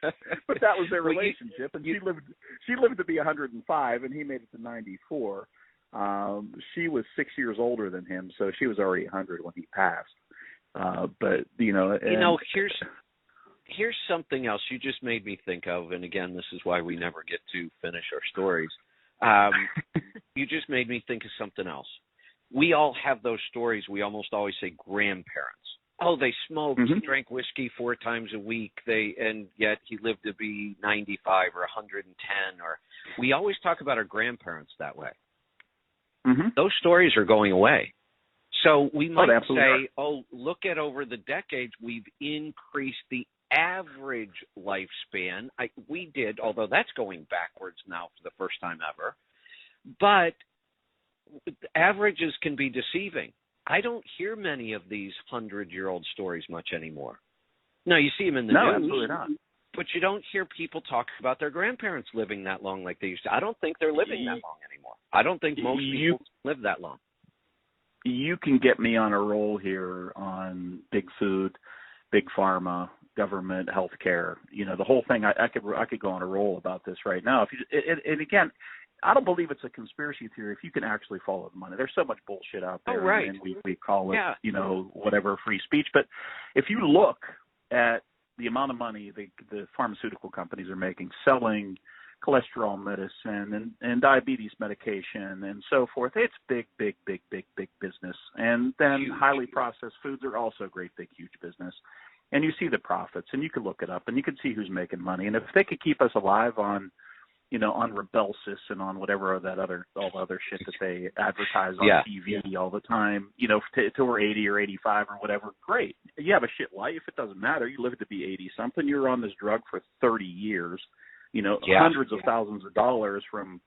But that was their relationship, and she lived to be 105, and he made it to 94. She was 6 years older than him, so she was already 100 when he passed. But here's something else you just made me think of, and again, this is why we never get to finish our stories. You just made me think of something else. We all have those stories. We almost always say grandparents. Oh, they smoked, drank whiskey 4 times a week, and yet he lived to be 95 or 110. Or we always talk about our grandparents that way. Mm-hmm. Those stories are going away. So we might say, look at over the decades, we've increased the average lifespan. We did, although that's going backwards now for the first time ever. But averages can be deceiving. I don't hear many of these 100-year-old stories much anymore. No, you see them in the news. No, absolutely not. But you don't hear people talk about their grandparents living that long like they used to. I don't think they're living that long anymore. I don't think most people live that long. You can get me on a roll here on big food, big pharma, government, healthcare. The whole thing. I could go on a roll about this right now. And again, I don't believe it's a conspiracy theory if you can actually follow the money. There's so much bullshit out there, right. And we call it, whatever, free speech. But if you look at the amount of money the pharmaceutical companies are making selling cholesterol medicine and diabetes medication and so forth, it's big business. And then huge. Highly processed foods are also great, big, huge business. And you see the profits, and you can look it up, and you can see who's making money. And if they could keep us alive on Rybelsus and on whatever all the other shit that they advertise on TV all the time, till we're 80 or 85 or whatever, great. You have a shit life. It doesn't matter. You live to be 80-something. You're on this drug for 30 years. Hundreds of thousands of dollars from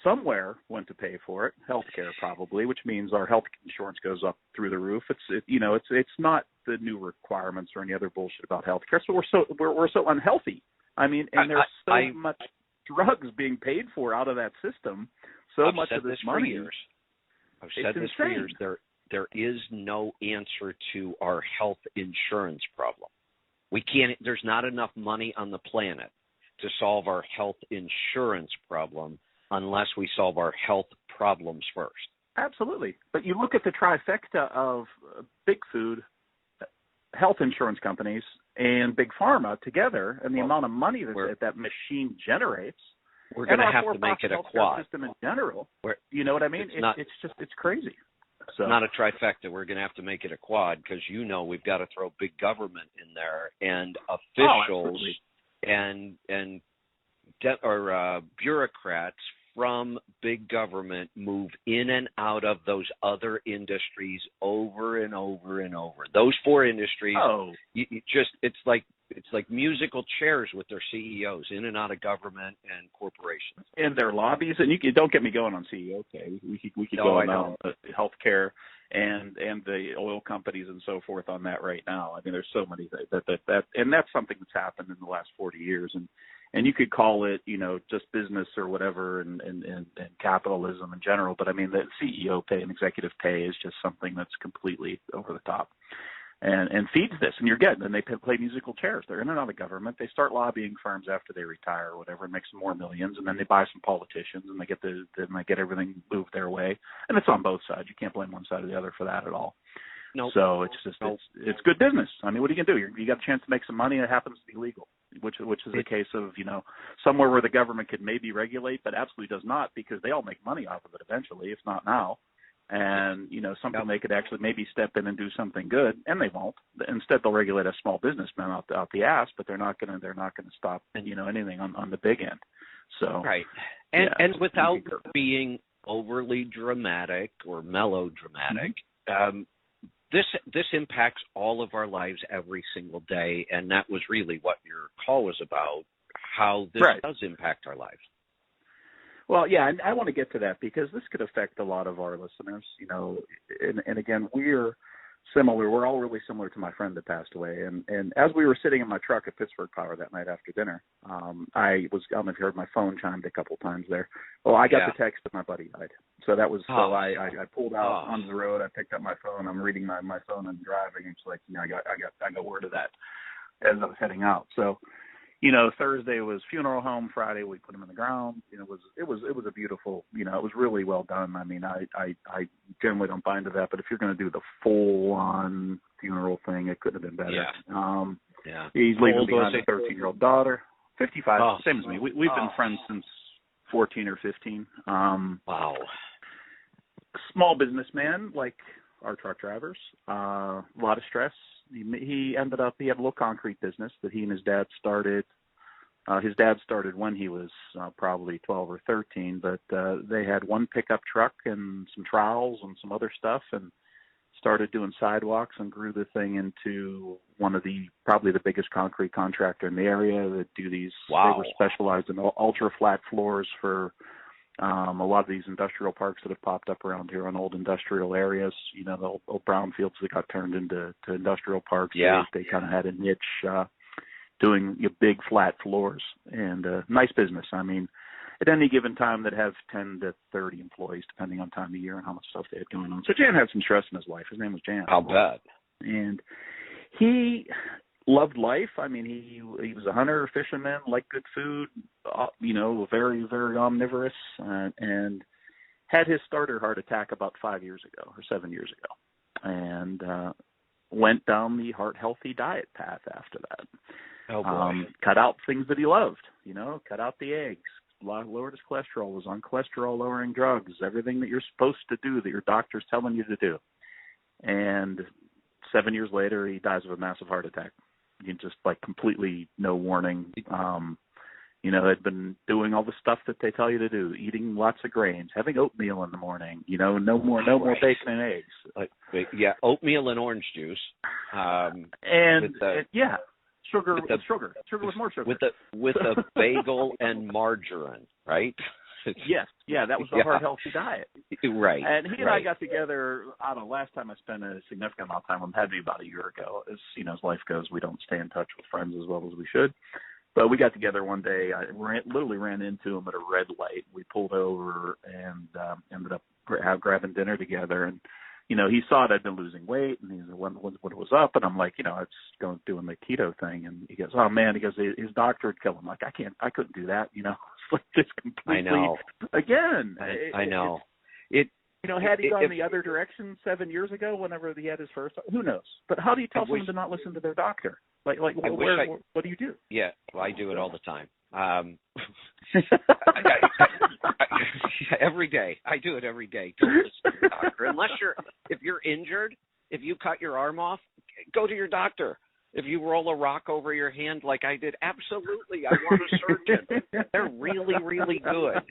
somewhere went to pay for it. Healthcare probably, which means our health insurance goes up through the roof. It's not the new requirements or any other bullshit about healthcare. So we're so unhealthy. I mean, and there's so much drugs being paid for out of that system. So much of this money. I've said this for years. There is no answer to our health insurance problem. There's not enough money on the planet to solve our health insurance problem unless we solve our health problems first. Absolutely. But you look at the trifecta of big food, health insurance companies, and big pharma together, and the amount of money that machine generates. We're going to have to make it a quad. System in general. You know what I mean? It's crazy. So not a trifecta. We're going to have to make it a quad because we've got to throw big government in there and officials and bureaucrats from big government move in and out of those other industries over and over and over. Those 4 industries. It's like musical chairs with their CEOs in and out of government and corporations and their lobbies. And don't get me going on CEO. Okay, we could go on healthcare and the oil companies and so forth on that right now. I mean, there's so many that and that's something that's happened in the last 40 years. And you could call it, just business or whatever and capitalism in general. But I mean, the CEO pay and executive pay is just something that's completely over the top and feeds this. And they play musical chairs. They're in and out of government. They start lobbying firms after they retire or whatever and make some more millions. And then they buy some politicians and they get everything moved their way. And it's on both sides. You can't blame one side or the other for that at all. Nope. So it's good business. I mean, what are you going to do? You got a chance to make some money and it happens to be legal, which is a case of, somewhere where the government could maybe regulate, but absolutely does not because they all make money off of it eventually, if not now. And, something they could actually maybe step in and do something good, and they won't. Instead, they'll regulate a small businessman out the ass, but they're not going to stop, anything on the big end. So right. And without being overly dramatic or melodramatic, this impacts all of our lives every single day, and that was really what your call was about, how this does impact our lives. Well, yeah, and I want to get to that because this could affect a lot of our listeners, and again, we're similar. We're all really similar to my friend that passed away. And as we were sitting in my truck at Pittsburgh Power that night after dinner, I don't know if you heard, my phone chimed a couple times there. Well, I got the text that my buddy died. So that was, so I pulled out onto the road. I picked up my phone. I'm reading my phone and driving. It's like, I got word of that as I was heading out. So, Thursday was funeral home. Friday we put him in the ground. It was a beautiful. It was really well done. I mean, I generally don't buy into that, but if you're going to do the full on funeral thing, it couldn't have been better. Yeah. He's leaving behind a 13-year-old daughter, 55, same as me. We've been friends since 14 or 15. Wow. Small businessman, like our truck drivers. A lot of stress. He had a little concrete business that he and his dad started. His dad started when he was probably 12 or 13, but they had one pickup truck and some trowels and some other stuff, and started doing sidewalks and grew the thing into probably the biggest concrete contractor in the area that do these. Wow. They were specialized in ultra flat floors for a lot of these industrial parks that have popped up around here on old industrial areas, the old brownfields that got turned into industrial parks. Yeah. They kind of had a niche doing big flat floors, and nice business. I mean, at any given time they'd have 10 to 30 employees, depending on time of year and how much stuff they had going on. So Jan had some stress in his life. His name was Jan. I'll bet. And he loved life. I mean, he was a hunter, fisherman, liked good food, very, very omnivorous, and had his starter heart attack about 5 years ago or 7 years ago, and went down the heart healthy diet path after that. Oh boy. Cut out things that he loved, cut out the eggs, lowered his cholesterol, was on cholesterol lowering drugs, everything that you're supposed to do that your doctor's telling you to do. And 7 years later, he dies of a massive heart attack. Just like completely no warning. Had been doing all the stuff that they tell you to do, eating lots of grains, having oatmeal in the morning, no more bacon and eggs. Oatmeal and orange juice. Sugar with more sugar. With a bagel and margarine, right? Yes, that was the heart healthy diet. Right. And he and I got together, I don't know, last time I spent a significant amount of time with him had to be about a year ago. As life goes, we don't stay in touch with friends as well as we should. But we got together one day. I literally ran into him at a red light. We pulled over and ended up grabbing dinner together. And, he saw that I'd been losing weight, and he said, what was up? And I'm like, I was doing the keto thing. And he goes, oh, man, his doctor would kill him. Like, I couldn't do that, It's like just completely. I know. Again. I know. Had he gone the other direction 7 years ago, whenever he had his first, who knows? But how do you tell someone to not listen to their doctor? What do you do? Yeah, well, I do it all the time. Every day. I do it every day. Don't listen to your doctor. If you're injured, if you cut your arm off, go to your doctor. If you roll a rock over your hand like I did, absolutely, I want a surgeon. They're really, really good.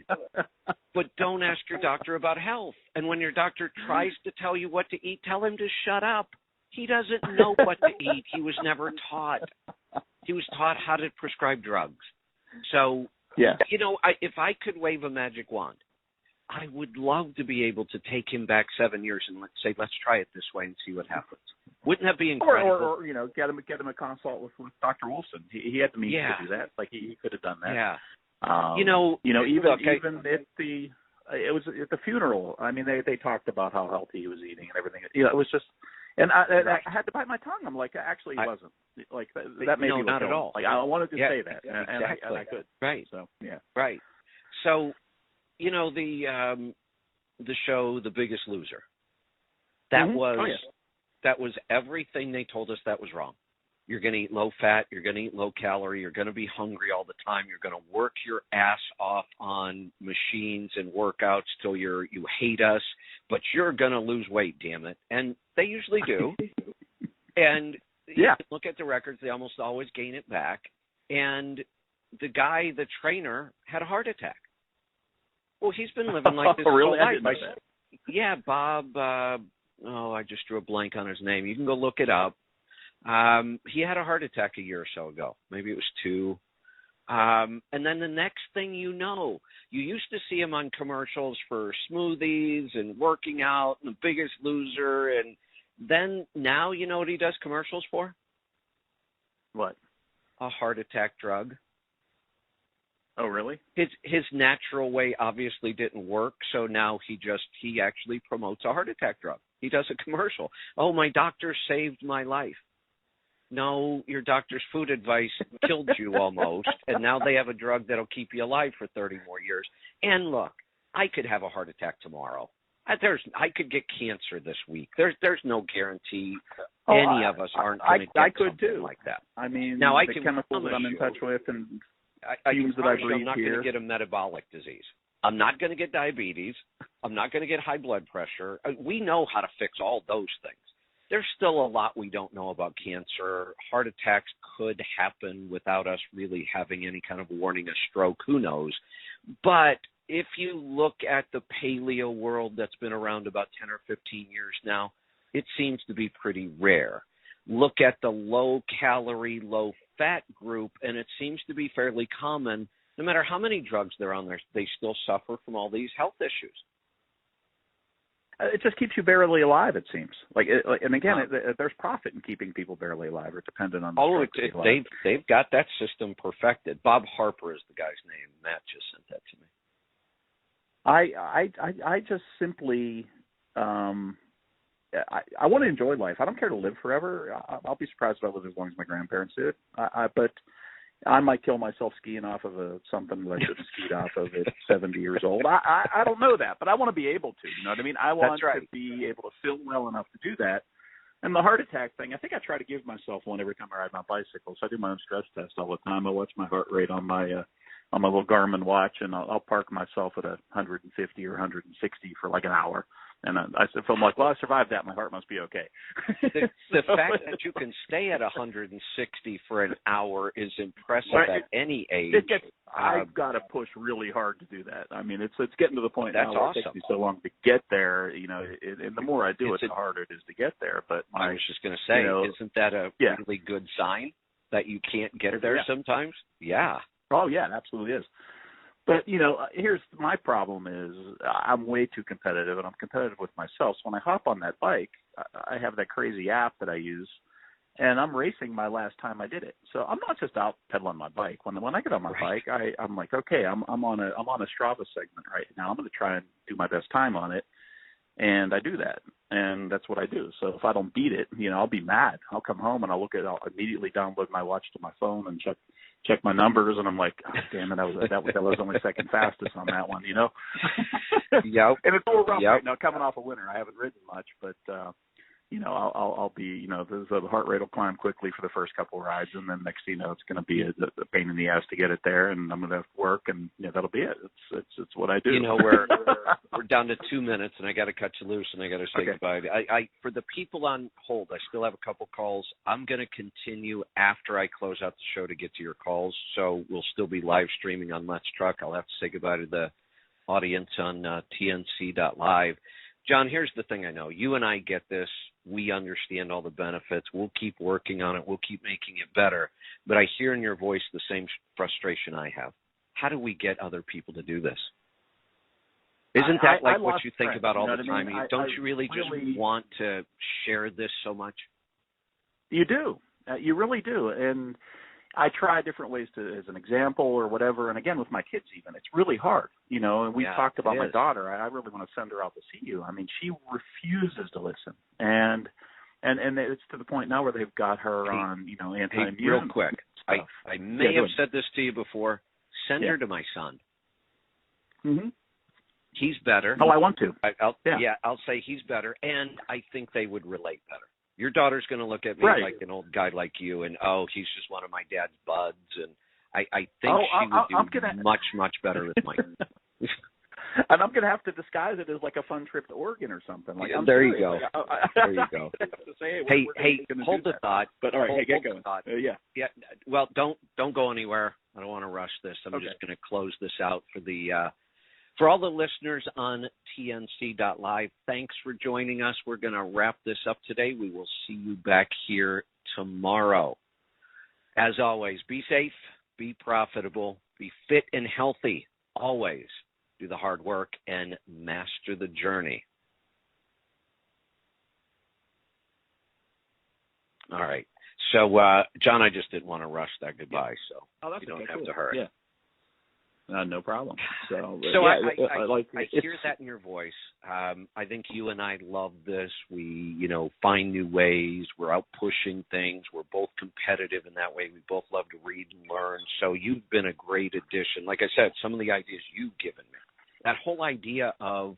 But don't ask your doctor about health. And when your doctor tries to tell you what to eat, tell him to shut up. He doesn't know what to eat. He was never taught. He was taught how to prescribe drugs. So, if I could wave a magic wand, I would love to be able to take him back 7 years and let's try it this way and see what happens. Wouldn't that be incredible? Or get him a consult with Dr. Wilson. He had the means to do that. Like he could have done that. Yeah. Even at the funeral. I mean, they talked about how healthy he was eating and everything. It was just. And I had to bite my tongue. I'm like, actually, he wasn't. Like that made me not at all. Like I wanted to say that, exactly. and I could. Right. So Right. So, the show, The Biggest Loser. That was everything they told us that was wrong. You're going to eat low fat. You're going to eat low calorie. You're going to be hungry all the time. You're going to work your ass off on machines and workouts till you hate us, but you're going to lose weight, damn it. And they usually do. And you can look at the records. They almost always gain it back. And the guy, the trainer, had a heart attack. Well, he's been living like this really? whole life. I didn't know that. Yeah, Bob. I just drew a blank on his name. You can go look it up. He had a heart attack a year or so ago. Maybe it was 2. And then the next thing you know, you used to see him on commercials for smoothies and working out and The Biggest Loser. Then now you know what he does commercials for? What? A heart attack drug. Oh, really? His natural way obviously didn't work, so now he actually promotes a heart attack drug. He does a commercial. Oh, my doctor saved my life. No, your doctor's food advice killed you almost, and now they have a drug that'll keep you alive for 30 more years. And look, I could have a heart attack tomorrow. I could get cancer this week. There's no guarantee any of us aren't going to get something too. like that. I mean, now, the chemicals that I'm in touch with and fumes that I breathe here. I'm not going to get a metabolic disease. I'm not going to get diabetes. I'm not going to get high blood pressure. We know how to fix all those things. There's still a lot we don't know about cancer. Heart attacks could happen without us really having any kind of warning, a stroke, who knows. But if you look at the paleo world that's been around about 10 or 15 years now, it seems to be pretty rare. Look at the low-calorie, low-fat group, and it seems to be fairly common. No matter how many drugs they're on, they still suffer from all these health issues. It just keeps you barely alive, it seems. And again, there's profit in keeping people barely alive, or dependent on. They've got that system perfected. Bob Harper is the guy's name. Matt just sent that to me. I just simply, I want to enjoy life. I don't care to live forever. I'll be surprised if I live as long as my grandparents did. But I might kill myself skiing off of something that I shouldn't have skied off of at 70 years old. I don't know that, but I want to be able to. You know what I mean? I want to be able to feel well enough to do that. And the heart attack thing, I think I try to give myself one every time I ride my bicycle. So I do my own stress test all the time. I watch my heart rate on my little Garmin watch, and I'll park myself at 150 or 160 for like an hour. And I feel like, well, I survived that. My heart must be okay. The fact that you can stay at 160 for an hour is impressive at any age. I've got to push really hard to do that. I mean, it's getting to the point now where awesome. it takes me so long to get there. You know, and the more I do it, the harder it is to get there. But I was just going to say, isn't that a really good sign that you can't get there sometimes? Yeah. Oh, yeah, it absolutely is. But, here's my problem is I'm way too competitive, and I'm competitive with myself. So when I hop on that bike, I have that crazy app that I use, and I'm racing my last time I did it. So I'm not just out pedaling my bike. When I get on my bike, I'm like, okay, I'm on a Strava segment right now. I'm going to try and do my best time on it, and I do that, and that's what I do. So if I don't beat it, I'll be mad. I'll come home and I'll immediately download my watch to my phone and check my numbers, and I'm like, oh, damn it, that was only second fastest on that one, Yep. And it's a little rough right now, coming off a winter. I haven't ridden much, but I'll be, the heart rate will climb quickly for the first couple of rides, and then next thing you know, it's going to be a pain in the ass to get it there, and I'm going to have to work, and that'll be it. It's what I do. We're down to 2 minutes, and I got to cut you loose, and I got to say goodbye. I for the people on hold, I still have a couple calls. I'm going to continue after I close out the show to get to your calls, so we'll still be live streaming on Let's Truck. I'll have to say goodbye to the audience on TNC.live. John, here's the thing I know. You and I get this. We understand all the benefits. We'll keep working on it. We'll keep making it better. But I hear in your voice the same frustration I have. How do we get other people to do this? Isn't that like what you think about all the time? Don't you really just want to share this so much? You do. You really do. And I try different ways as an example or whatever. And again, with my kids even, it's really hard, and we talked about my daughter. I really want to send her out to see you. I mean, she refuses to listen. And it's to the point now where they've got her on, anti-immune. Hey, real quick, I may have said this to you before. Send her to my son. Mm-hmm. He's better. Oh, I want to. I'll say he's better, and I think they would relate better. Your daughter's going to look at me like an old guy like you, and he's just one of my dad's buds, and I think she would do much, much better with Mike. And I'm going to have to disguise it as like a fun trip to Oregon or something. Like, there you go. There you go. Hey, hold the thought. But all right, get going. Yeah. Well, don't go anywhere. I don't want to rush this. I'm just going to close this out for the. For all the listeners on TNC.live, thanks for joining us. We're going to wrap this up today. We will see you back here tomorrow. As always, be safe, be profitable, be fit and healthy. Always do the hard work and master the journey. All right. So, John, I just didn't want to rush that goodbye, so that's you don't okay, have cool. to hurry. Yeah. No problem. So I like hear that in your voice. I think you and I love this. We, find new ways. We're out pushing things. We're both competitive in that way. We both love to read and learn. So you've been a great addition. Like I said, some of the ideas you've given me. That whole idea of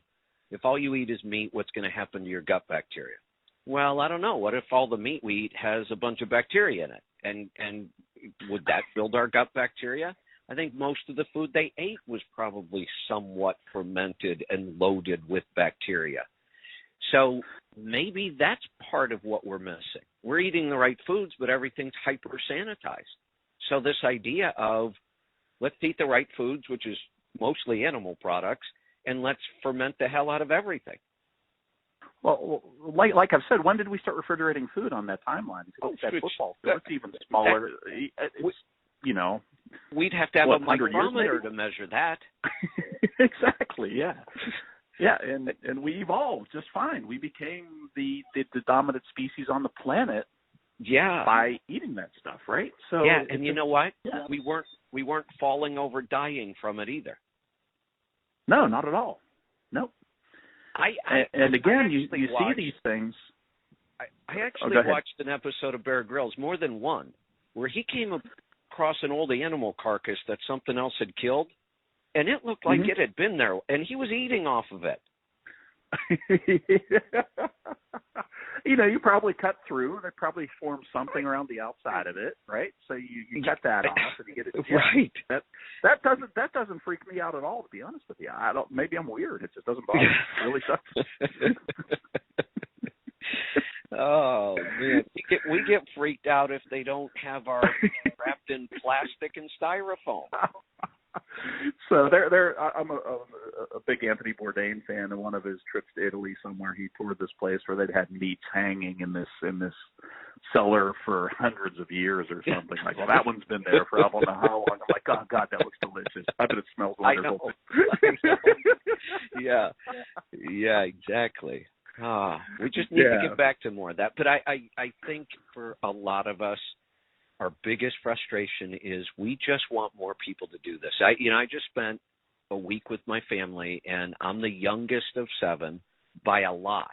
if all you eat is meat, what's going to happen to your gut bacteria? Well, I don't know. What if all the meat we eat has a bunch of bacteria in it? And would that build our gut bacteria? I think most of the food they ate was probably somewhat fermented and loaded with bacteria. So maybe that's part of what we're missing. We're eating the right foods, but everything's hyper-sanitized. So this idea of let's eat the right foods, which is mostly animal products, and let's ferment the hell out of everything. Well, like I've said, when did we start refrigerating food on that timeline? That football field, it's even smaller. We'd have to have a micrometer to measure that. Exactly. Yeah. Yeah, and we evolved just fine. We became the dominant species on the planet. Yeah. By eating that stuff, right? So yeah, and you know what? Yeah. We weren't falling over dying from it either. No, not at all. Nope. And again, you see these things. I actually watched an episode of Bear Grylls, more than one, where he came across an old animal carcass that something else had killed, and it looked like it had been there, and he was eating off of it. You probably cut through, and it probably formed something around the outside of it, right? So you cut that off, and you get it. Yeah, right. That doesn't freak me out at all, to be honest with you. I don't. Maybe I'm weird. It just doesn't bother me. It really doesn't. Oh man, we get freaked out if they don't have our wrapped in plastic and styrofoam. So I'm a big Anthony Bourdain fan, and one of his trips to Italy somewhere, he toured this place where they'd had meats hanging in this cellar for hundreds of years or something. Like, well, that one's been there for I don't know how long. I'm like, oh God, that looks delicious. I bet it smells wonderful. I know. Yeah, exactly. We just need to get back to more of that. But I think for a lot of us, our biggest frustration is we just want more people to do this. I just spent a week with my family, and I'm the youngest of 7 by a lot.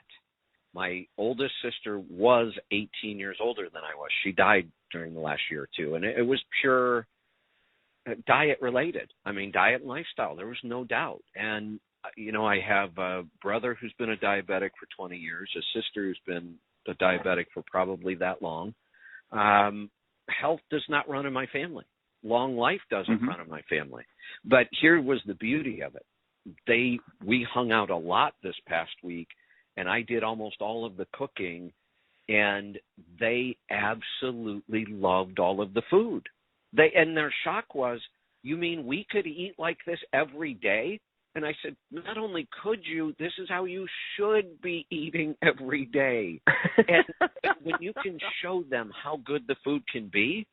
My oldest sister was 18 years older than I was. She died during the last year or two, and it was pure diet related. I mean, diet and lifestyle. There was no doubt. And, I have a brother who's been a diabetic for 20 years, a sister who's been a diabetic for probably that long. Health does not run in my family. Long life doesn't run in my family. But here was the beauty of it. We hung out a lot this past week, and I did almost all of the cooking, and they absolutely loved all of the food. And their shock was, you mean we could eat like this every day? And I said, not only could you, this is how you should be eating every day. And when you can show them how good the food can be,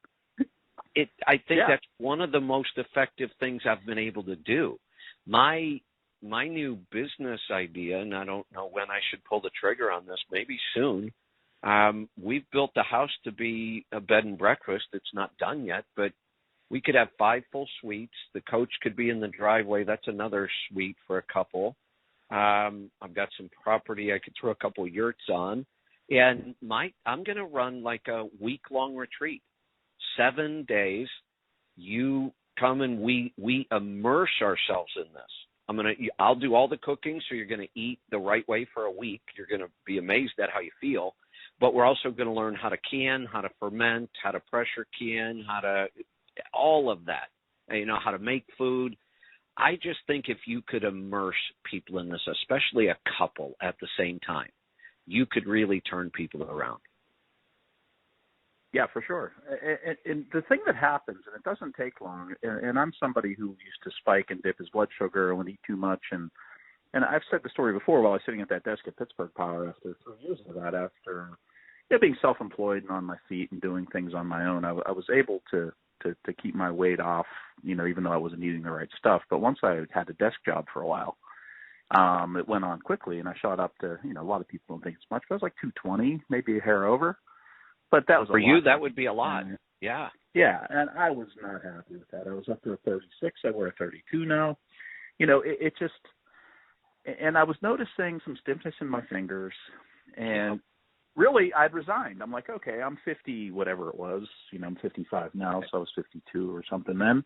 I think that's one of the most effective things I've been able to do. My new business idea, and I don't know when I should pull the trigger on this, maybe soon. We've built the house to be a bed and breakfast. It's not done yet, but we could have 5 full suites. The coach could be in the driveway. That's another suite for a couple. I've got some property I could throw a couple yurts on. And I'm going to run like a week-long retreat. 7 days. You come and we immerse ourselves in this. I'll do all the cooking, so you're going to eat the right way for a week. You're going to be amazed at how you feel. But we're also going to learn how to can, how to ferment, how to pressure can, all of that, how to make food. I just think if you could immerse people in this, especially a couple at the same time, you could really turn people around. Yeah, for sure. And the thing that happens, and it doesn't take long, and I'm somebody who used to spike and dip his blood sugar and eat too much, and I've said the story before while I was sitting at that desk at Pittsburgh Power after 3 years of that, after being self-employed and on my feet and doing things on my own, I was able to keep my weight off, even though I wasn't eating the right stuff. But once I had a desk job for a while, it went on quickly, and I shot up to, a lot of people don't think it's much, but I was like 220, maybe a hair over. But that was for a you. lot. That would be a lot. Yeah. Yeah, and I was not happy with that. I was up to a 36. I wear a 32 now. It just, and I was noticing some stiffness in my fingers, and really I'd resigned. I'm like, okay, I'm 50, whatever it was. I'm 55 now, so I was 52 or something then.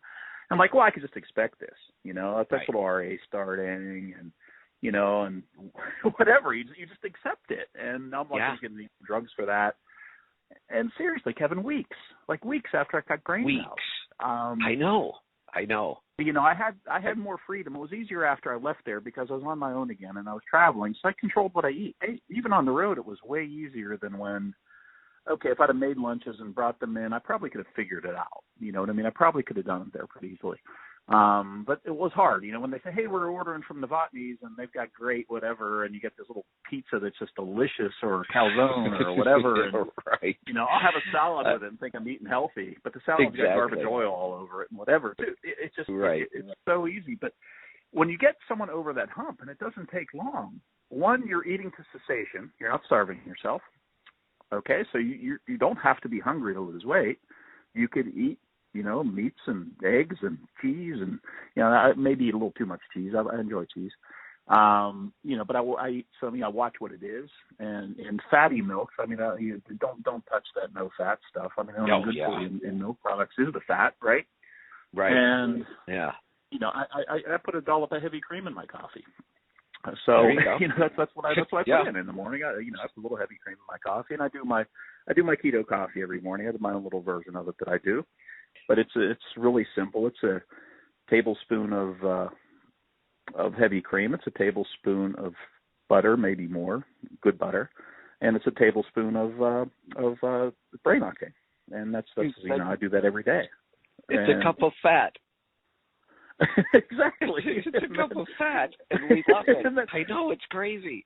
I'm like, well, I could just expect this. That's little RA starting, and and whatever. You just accept it, and I'm like, I'm getting these drugs for that. And seriously, Kevin, weeks after I got grains out. I know. I had more freedom. It was easier after I left there because I was on my own again and I was traveling, so I controlled what I eat. Even on the road, it was way easier than when, if I'd have made lunches and brought them in, I probably could have figured it out. You know what I mean? I probably could have done it there pretty easily. But it was hard, when they say, hey, we're ordering from Novotny's and they've got great whatever, and you get this little pizza that's just delicious, or calzone or whatever. And, right. I'll have a salad with it and think I'm eating healthy, but the salad's got garbage oil all over it and whatever. It's just, it's so easy. But when you get someone over that hump, and it doesn't take long, one, you're eating to cessation. You're not starving yourself. Okay, so you don't have to be hungry to lose weight. You could eat, meats and eggs and cheese, and I maybe eat a little too much cheese. I enjoy cheese, but I eat some. I watch what it is, and fatty milks. You don't touch that no fat stuff. The only good for you in milk products is the fat, right? Right. And I put a dollop of heavy cream in my coffee. So that's what I put in the morning. I put a little heavy cream in my coffee, and I do my keto coffee every morning. I have my own little version of it that I do, but it's really simple. It's a tablespoon of heavy cream. It's a tablespoon of butter, maybe more, good butter, and it's a tablespoon of brain octane, and that's I do that every day. It's a cup of fat. Exactly. It's a cup of fat, and we love it. I know, it's crazy.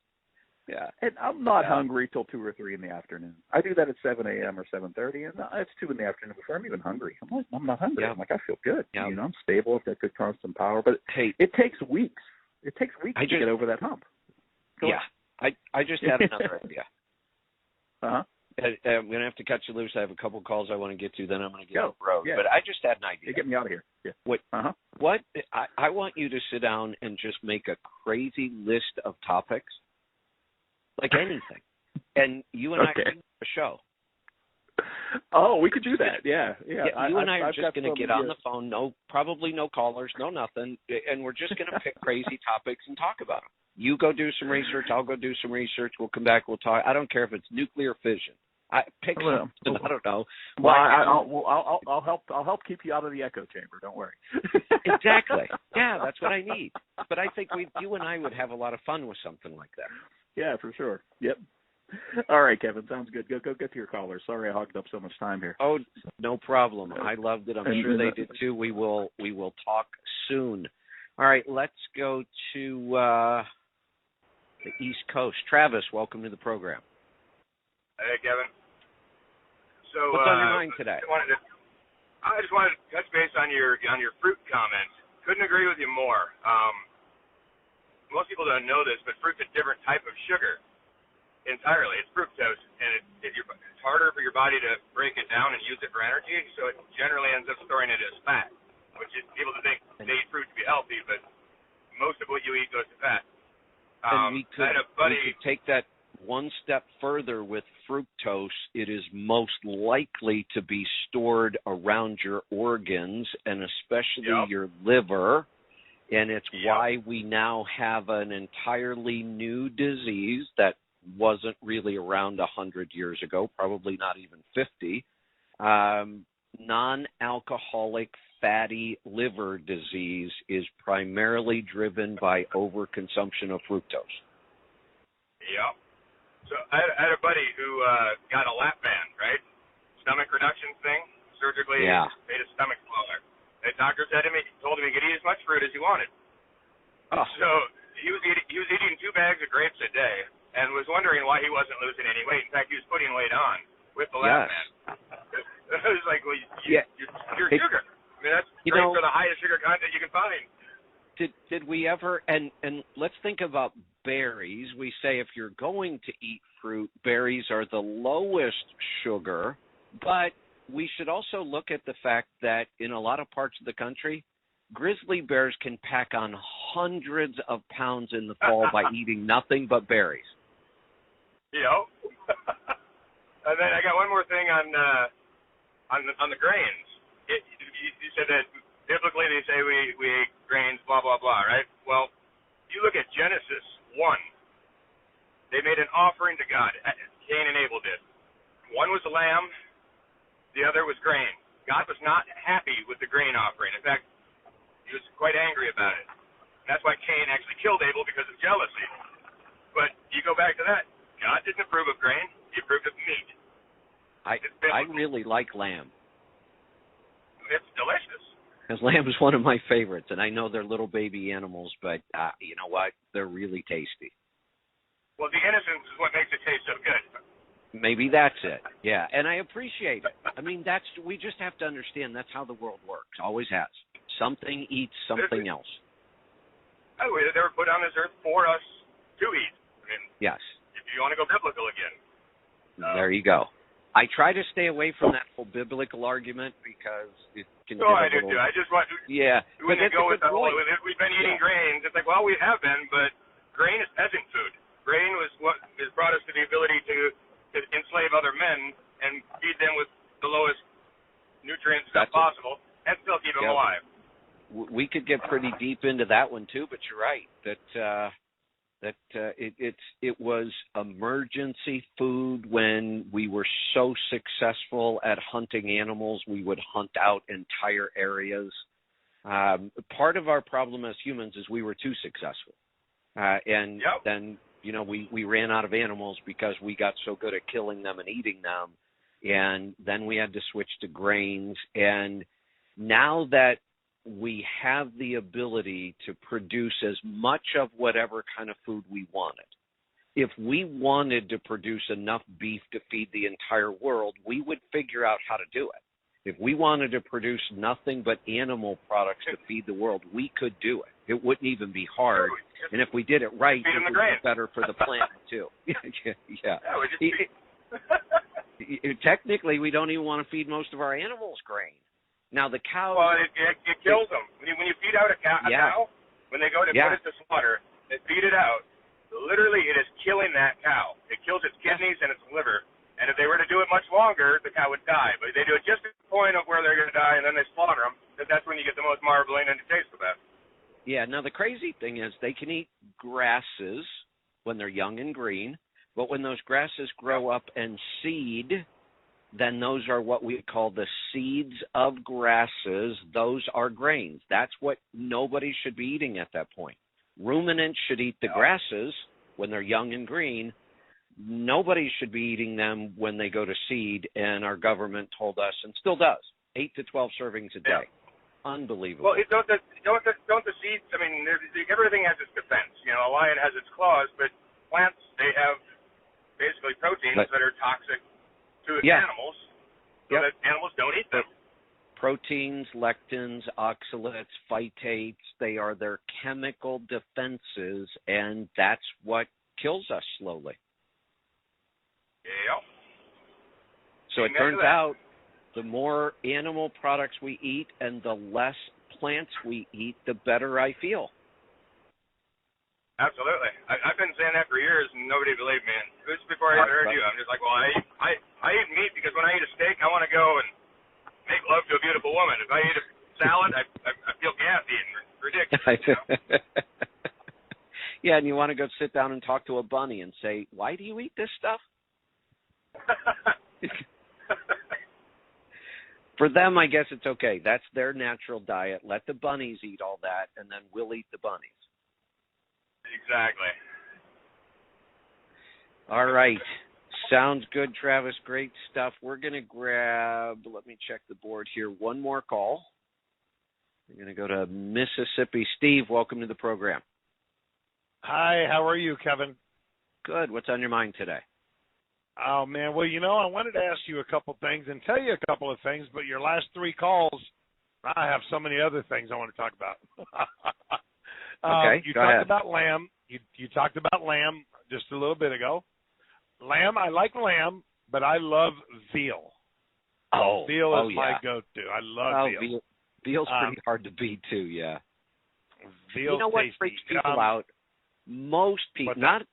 Yeah. And I'm not hungry till 2 or 3 in the afternoon. I do that at 7 a.m. or 7:30, and it's 2 in the afternoon before I'm even hungry. I'm not hungry. Yeah. I'm like, I feel good. Yeah. I'm stable. I've got good constant power. But it takes weeks. It takes weeks to get over that hump. I just had another idea. Uh-huh. I'm going to have to cut you loose. I have a couple calls I want to get to, then I'm going to get on the road. Yeah. But I just had an idea. Get me out of here. Yeah. What I want you to sit down and just make a crazy list of topics, like anything, and you and I can do a show. Oh, we could do that. Yeah. You and I are just going to get on the phone. Probably no callers, no nothing, and we're just going to pick crazy topics and talk about them. You go do some research. I'll go do some research. We'll come back. We'll talk. I don't care if it's nuclear fission. Pick something. I don't know. Well, I'll help keep you out of the echo chamber. Don't worry. Exactly. Yeah, that's what I need. But I think you and I would have a lot of fun with something like that. Yeah, for sure. Yep. All right, Kevin. Sounds good. Go get to your caller. Sorry I hogged up so much time here. Oh, no problem. I loved it. I'm sure they did too. We will talk soon. All right, let's go to the East Coast. Travis, welcome to the program. Hey, Kevin. So, what's on your mind today? I just wanted to touch base on your fruit comment. Couldn't agree with you more. Most people don't know this, but fruit's a different type of sugar entirely. It's fructose, and it's harder for your body to break it down and use it for energy, so it generally ends up storing it as fat, which is people think they eat fruit to be healthy, but most of what you eat goes to fat. And we could take that one step further with fructose. It is most likely to be stored around your organs and especially your liver. And it's why we now have an entirely new disease that wasn't really around 100 years ago, probably not even 50. Non-alcoholic fatty liver disease is primarily driven by overconsumption of fructose. Yep. So I had a buddy who got a lap band, right? Stomach reduction thing, surgically made his stomach smaller. The doctor told him he could eat as much fruit as he wanted. Oh. So he was eating 2 bags of grapes a day and was wondering why he wasn't losing any weight. In fact, he was putting weight on with the lap band. I was like, well, you're sugar. I mean, that's great for the highest sugar content you can find. Did we ever, and let's think about berries, we say if you're going to eat fruit, berries are the lowest sugar, but we should also look at the fact that in a lot of parts of the country, grizzly bears can pack on hundreds of pounds in the fall by eating nothing but berries. And then I got one more thing on the grains. You said that biblically they say we ate grains, blah, blah, blah, right? Well, you look at Genesis 1. They made an offering to God. Cain and Abel did. One was a lamb. The other was grain. God was not happy with the grain offering. In fact, he was quite angry about it. And that's why Cain actually killed Abel, because of jealousy. But you go back to that. God didn't approve of grain. He approved of meat. I really like lamb. It's delicious. Because lamb is one of my favorites, and I know they're little baby animals, but you know what? They're really tasty. Well, the innocence is what makes it taste so good. Maybe that's it. Yeah, and I appreciate it. I mean, we just have to understand that's how the world works. Always has. Something eats something else. Oh, they were put on this earth for us to eat. I mean, yes. If you want to go biblical again. There you go. I try to stay away from that whole biblical argument because it can get I do too. I just want to. Yeah. When they go with the whole, we've been eating Yeah. grains. It's like, well, we have been, but grain is peasant food. Grain was what has brought us to the ability to enslave other men and feed them with the lowest nutrient stuff possible and still keep them alive. We could get pretty deep into that one too, but you're right that it was emergency food. When we were so successful at hunting animals, we would hunt out entire areas. Part of our problem as humans is we were too successful, and then we ran out of animals because we got so good at killing them and eating them, and then we had to switch to grains. And now that we have the ability to produce as much of whatever kind of food we wanted. If we wanted to produce enough beef to feed the entire world, we would figure out how to do it. If we wanted to produce nothing but animal products to feed the world, we could do it. It wouldn't even be hard. And if we did it right, it would be better for the planet, too. Yeah. Technically, we don't even want to feed most of our animals grain. Now, the cows... Well, it kills them. When you feed out a cow, when they go to put it to slaughter, they feed it out. Literally, it is killing that cow. It kills its kidneys and its liver. And if they were to do it much longer, the cow would die. But they do it just at the point of where they're going to die, and then they slaughter them. That's when you get the most marbling and it tastes the best. Yeah, now the crazy thing is they can eat grasses when they're young and green, but when those grasses grow up and seed... then those are what we call the seeds of grasses. Those are grains. That's what nobody should be eating at that point. Ruminants should eat the grasses when they're young and green. Nobody should be eating them when they go to seed, and our government told us, and still does, 8 to 12 servings a day. Unbelievable. Well, don't the seeds, I mean, everything has its defense. A lion has its claws, but plants, they have basically proteins that are toxic to animals, so that animals don't eat them. Proteins, lectins, oxalates, phytates, they are their chemical defenses, and that's what kills us slowly. Yeah. So it turns out the more animal products we eat and the less plants we eat, the better I feel. Absolutely. I've been saying that for years, and nobody believed me. And this is before I ever heard you. I'm just like, well, I eat meat because when I eat a steak, I want to go and make love to a beautiful woman. If I eat a salad, I feel gassy and ridiculous. Yeah, and you want to go sit down and talk to a bunny and say, why do you eat this stuff? For them, I guess it's okay. That's their natural diet. Let the bunnies eat all that, and then we'll eat the bunnies. Exactly. All right. Sounds good, Travis. Great stuff. We're going to grab, let me check the board here, one more call. We're going to go to Mississippi. Steve, welcome to the program. Hi, how are you, Kevin? Good. What's on your mind today? Oh, man. Well, I wanted to ask you a couple things and tell you a couple of things, but your last three calls, I have so many other things I want to talk about. Okay, you talked about lamb. you talked about lamb just a little bit ago. Lamb, I like lamb, but I love veal. Veal is my go-to. I love veal. Veal's pretty hard to beat too. Yeah. Veal's you know what tasty. freaks people out? Most people, not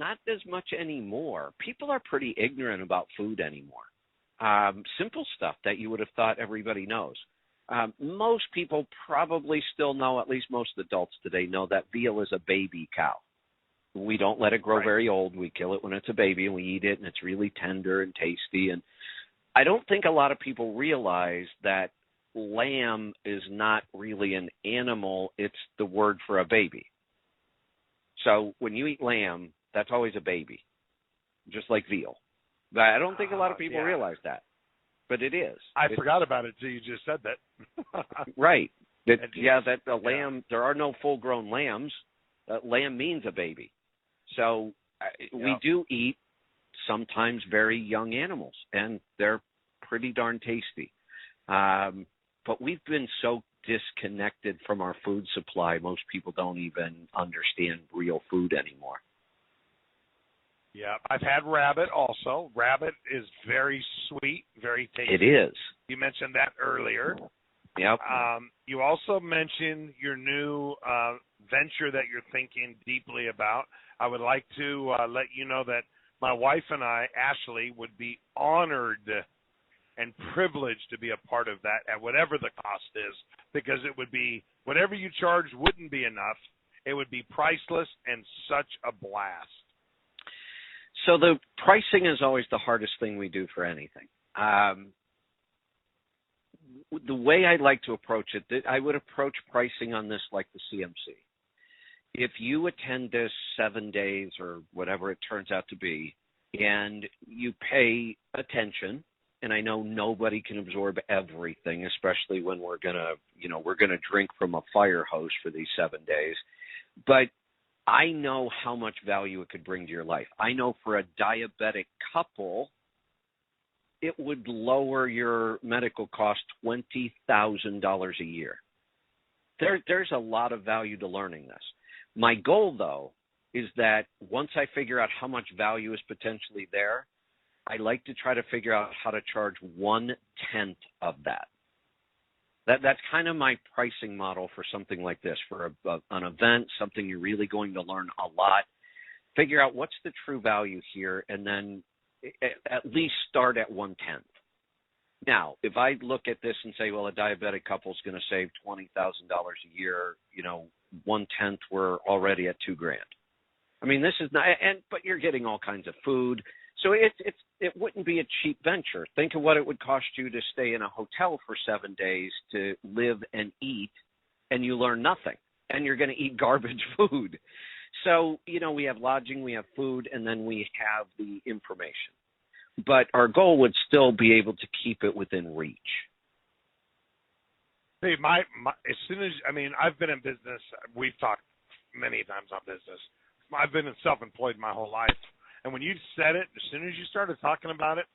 as much anymore. People are pretty ignorant about food anymore. Simple stuff that you would have thought everybody knows. Most people probably still know, at least most adults today know, that veal is a baby cow. We don't let it grow very old. We kill it when it's a baby, and we eat it, and it's really tender and tasty. And I don't think a lot of people realize that lamb is not really an animal. It's the word for a baby. So when you eat lamb, that's always a baby, just like veal. But I don't think a lot of people realize that. But it is. I forgot about it until you just said that. Right. That the lamb, there are no full-grown lambs. Lamb means a baby. So we do eat sometimes very young animals, and they're pretty darn tasty. But we've been so disconnected from our food supply, most people don't even understand real food anymore. Yeah, I've had rabbit also. Rabbit is very sweet, very tasty. It is. You mentioned that earlier. Yep. You also mentioned your new venture that you're thinking deeply about. I would like to let you know that my wife and I, Ashley, would be honored and privileged to be a part of that at whatever the cost is, because it would be, whatever you charge wouldn't be enough. It would be priceless and such a blast. So the pricing is always the hardest thing we do for anything. The way I like to approach it, I would approach pricing on this like the CMC. If you attend this 7 days or whatever it turns out to be, and you pay attention, and I know nobody can absorb everything, especially when we're gonna drink from a fire hose for these 7 days, but I know how much value it could bring to your life. I know for a diabetic couple, it would lower your medical cost $20,000 a year. There's a lot of value to learning this. My goal, though, is that once I figure out how much value is potentially there, I like to try to figure out how to charge 1/10 of that. That's kind of my pricing model for something like this, for an event, something you're really going to learn a lot. Figure out what's the true value here, and then at least start at 1/10. Now, if I look at this and say, well, a diabetic couple is going to save $20,000 a year, 1/10, we're already at $2,000. I mean, this is not, but you're getting all kinds of food. So it wouldn't be a cheap venture. Think of what it would cost you to stay in a hotel for 7 days to live and eat, and you learn nothing, and you're going to eat garbage food. So, we have lodging, we have food, and then we have the information. But our goal would still be able to keep it within reach. Hey, as soon as, I've been in business. We've talked many times on business. I've been self-employed my whole life. And when you said it, as soon as you started talking about it,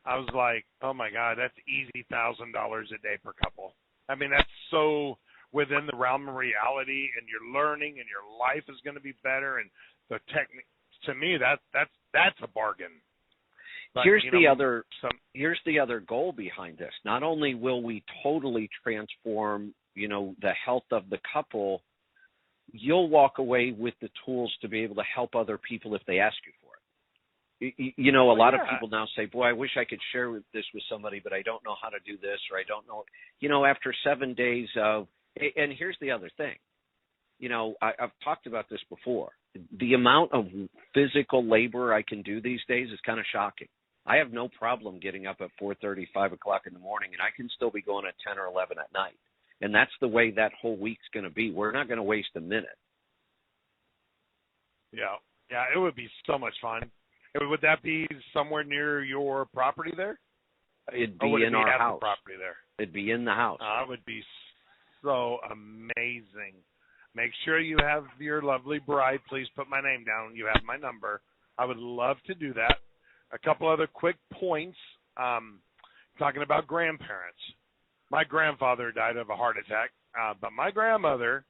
I was like, oh, my God, that's easy $1,000 a day per couple. That's so within the realm of reality, and you're learning, and your life is going to be better. And the technique, to me, that's a bargain. But, here's the other goal behind this. Not only will we totally transform, the health of the couple, you'll walk away with the tools to be able to help other people if they ask you for it. A lot of people now say, boy, I wish I could share this with somebody, but I don't know how to do this, or I don't know. After 7 days of, and here's the other thing. I've talked about this before. The amount of physical labor I can do these days is kind of shocking. I have no problem getting up at 4:30, 5 o'clock in the morning, and I can still be going at 10 or 11 at night. And that's the way that whole week's going to be. We're not going to waste a minute. Yeah, it would be so much fun. Would that be somewhere near your property there? It'd be in our house. The property there? It'd be in the house. It would be so amazing. Make sure you have your lovely bride. Please put my name down. You have my number. I would love to do that. A couple other quick points. Talking about grandparents. My grandfather died of a heart attack, but my grandmother,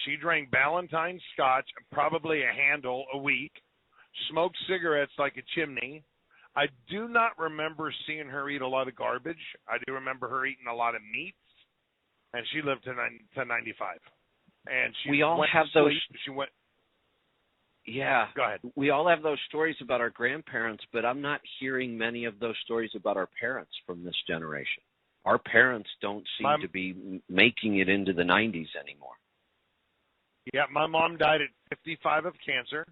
She drank Ballantine scotch, probably a handle a week, smoked cigarettes like a chimney. I do not remember seeing her eat a lot of garbage. I do remember her eating a lot of meats, and she lived to 95. And she we all went have to those. sleep. She went. Yeah. Go ahead. We all have those stories about our grandparents, but I'm not hearing many of those stories about our parents from this generation. Our parents don't seem to be making it into the 90s anymore. Yeah, my mom died at 55 of cancer.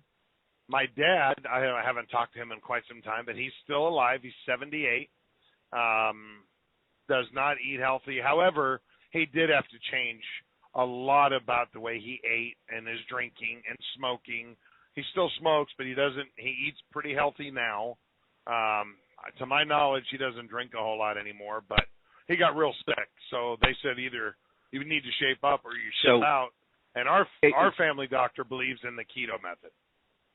My dad, I haven't talked to him in quite some time, but he's still alive. He's 78. Does not eat healthy. However, he did have to change a lot about the way he ate and his drinking and smoking. He still smokes, but he eats pretty healthy now. To my knowledge, he doesn't drink a whole lot anymore, but he got real sick. So they said either you need to shape up or you ship out. And our family doctor believes in the keto method.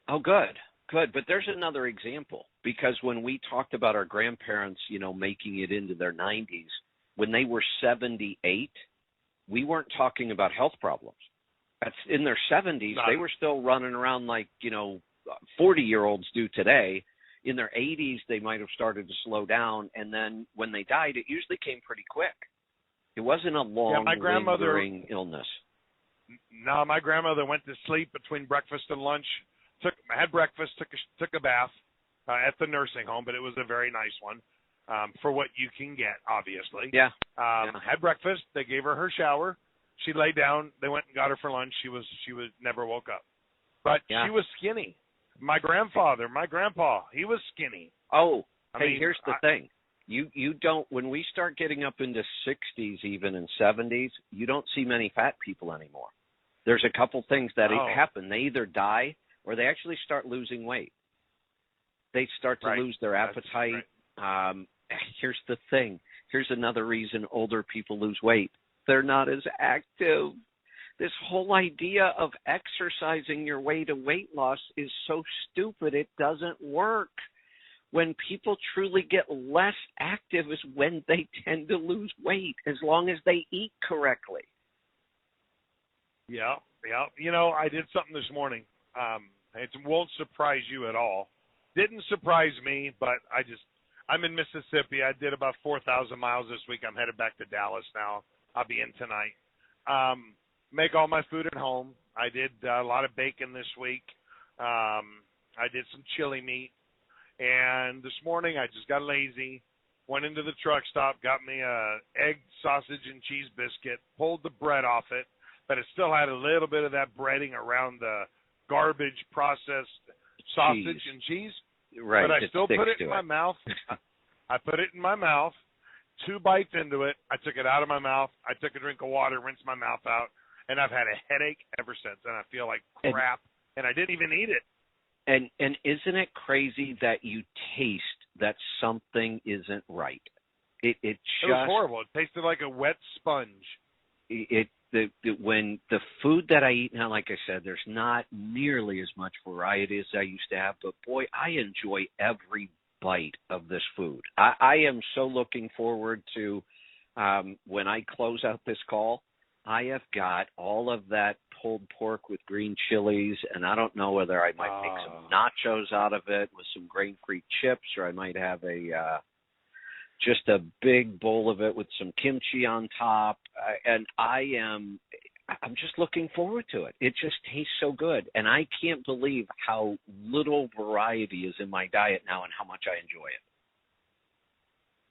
Oh, good. But there's another example, because when we talked about our grandparents, making it into their 90s, when they were 78, we weren't talking about health problems. That's in their 70s. They were still running around like, 40-year-olds do today. In their 80s, they might have started to slow down. And then when they died, it usually came pretty quick. It wasn't a long, lingering illness. No, my grandmother went to sleep between breakfast and lunch. Had breakfast, took a bath at the nursing home, but it was a very nice one for what you can get, obviously. Yeah. Had breakfast. They gave her shower. She lay down. They went and got her for lunch. She was never woke up, but she was skinny. My grandpa, he was skinny. Oh, here's the thing. You don't, when we start getting up into 60s even and 70s, you don't see many fat people anymore. There's a couple things that happen. They either die or they actually start losing weight. They start to lose their appetite. Here's the thing. Here's another reason older people lose weight. They're not as active. This whole idea of exercising your way to weight loss is so stupid. It doesn't work. When people truly get less active is when they tend to lose weight, as long as they eat correctly. Yeah. I did something this morning. It won't surprise you at all. Didn't surprise me, but I'm in Mississippi. I did about 4,000 miles this week. I'm headed back to Dallas now. I'll be in tonight. Make all my food at home. I did a lot of bacon this week. I did some chili meat. And this morning I just got lazy, went into the truck stop, got me a egg, sausage, and cheese biscuit, pulled the bread off it, but it still had a little bit of that breading around the garbage processed sausage and cheese. Right. But I still put it in my mouth. I put it in my mouth, 2 bites into it. I took it out of my mouth. I took a drink of water, rinsed my mouth out, and I've had a headache ever since, and I feel like crap, and I didn't even eat it. And isn't it crazy that you taste that something isn't right? It was horrible. It tasted like a wet sponge. When the food that I eat now, like I said, there's not nearly as much variety as I used to have, but boy, I enjoy every bite of this food. I am so looking forward to when I close out this call. I have got all of that pulled pork with green chilies, and I don't know whether I might make some nachos out of it with some grain-free chips, or I might have just a big bowl of it with some kimchi on top. And I'm just looking forward to it. It just tastes so good, and I can't believe how little variety is in my diet now and how much I enjoy it.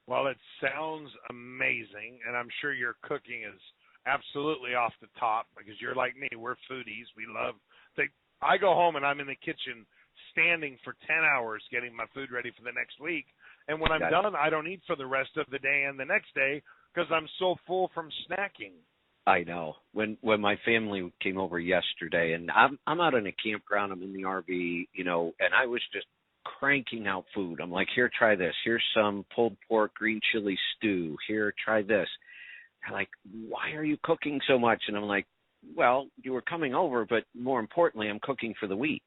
Well, it sounds amazing, and I'm sure your cooking is absolutely off the top, because you're like me. We're foodies. We love I go home and I'm in the kitchen standing for 10 hours getting my food ready for the next week. And when I'm done, I don't eat for the rest of the day and the next day because I'm so full from snacking. I know. When my family came over yesterday, and I'm out in a campground, I'm in the RV, and I was just cranking out food. I'm like, here, try this. Here's some pulled pork, green chili stew. Here, try this. They're like, why are you cooking so much? And I'm like, well, you were coming over, but more importantly, I'm cooking for the week.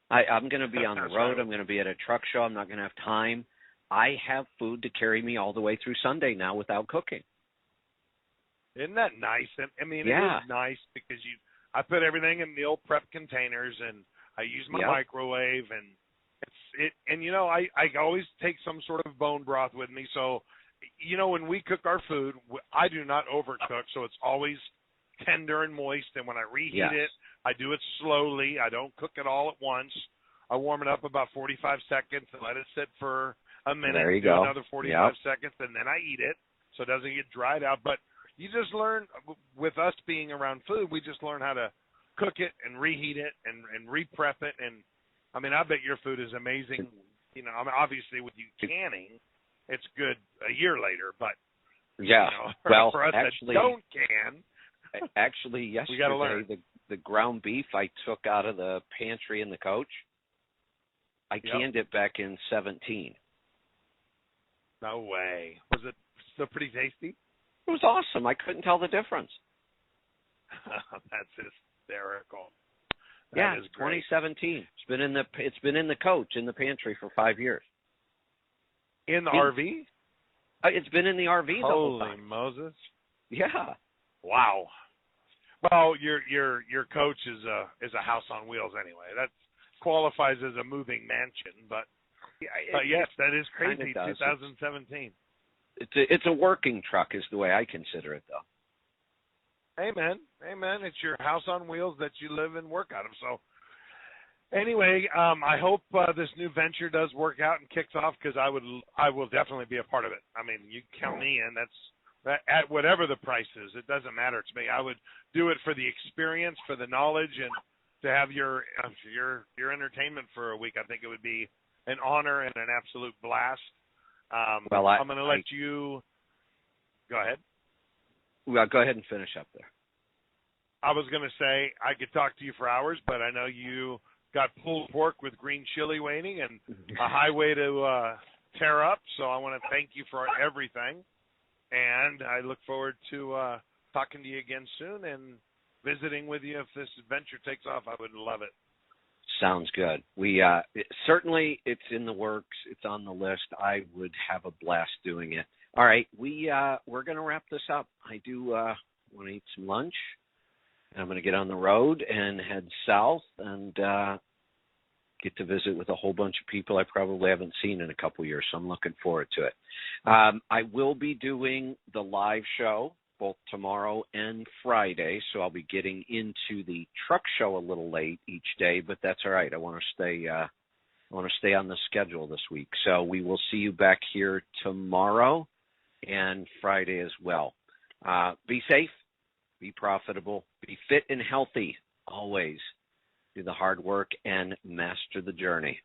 I'm going to be on the road. I'm going to be at a truck show. I'm not going to have time. I have food to carry me all the way through Sunday now without cooking. Isn't that nice? I mean, It is nice because I put everything in meal prep containers, and I use my microwave, and and I always take some sort of bone broth with me. So, when we cook our food, I do not overcook, so it's always tender and moist. And when I reheat it, I do it slowly. I don't cook it all at once. I warm it up about 45 seconds and let it sit for a minute. There you do go. Another 45 seconds, and then I eat it, so it doesn't get dried out. But you just learn, with us being around food, we just learn how to cook it and reheat it and re-prep it. And, I mean, I bet your food is amazing. Obviously with you canning, it's good a year later. But, for us actually, that don't can, actually yesterday, the ground beef I took out of the pantry in the coach, I canned it back in 17. No way. Was it still pretty tasty? It was awesome. I couldn't tell the difference. That's hysterical. That is it's great. 2017. It's been in the coach in the pantry for 5 years. In the RV? It's been in the RV the whole time. Holy Moses! Yeah. Wow. Well, your coach is a house on wheels anyway. That qualifies as a moving mansion, but yes, that is crazy. 2017. It's a working truck, is the way I consider it, though. Amen. It's your house on wheels that you live and work out of. So, anyway, I hope this new venture does work out and kicks off, because I will definitely be a part of it. I mean, you count me in. That's at whatever the price is. It doesn't matter to me. I would do it for the experience, for the knowledge, and to have your entertainment for a week. I think it would be an honor and an absolute blast. I'm going to let you go ahead. Well, go ahead and finish up there. I was going to say I could talk to you for hours, but I know you got pulled pork with green chili waiting and a highway to tear up. So I want to thank you for everything, and I look forward to talking to you again soon and visiting with you. If this adventure takes off, I would love it. Sounds good. We certainly, it's in the works. It's on the list. I would have a blast doing it. All right, we're going to wrap this up. I do want to eat some lunch, and I'm going to get on the road and head south and get to visit with a whole bunch of people I probably haven't seen in a couple years, so I'm looking forward to it. I will be doing the live show both tomorrow and Friday, so I'll be getting into the truck show a little late each day, but that's all right. I want to stay on the schedule this week. So we will see you back here tomorrow and Friday as well. Be safe, be profitable, be fit and healthy always. Do the hard work and master the journey.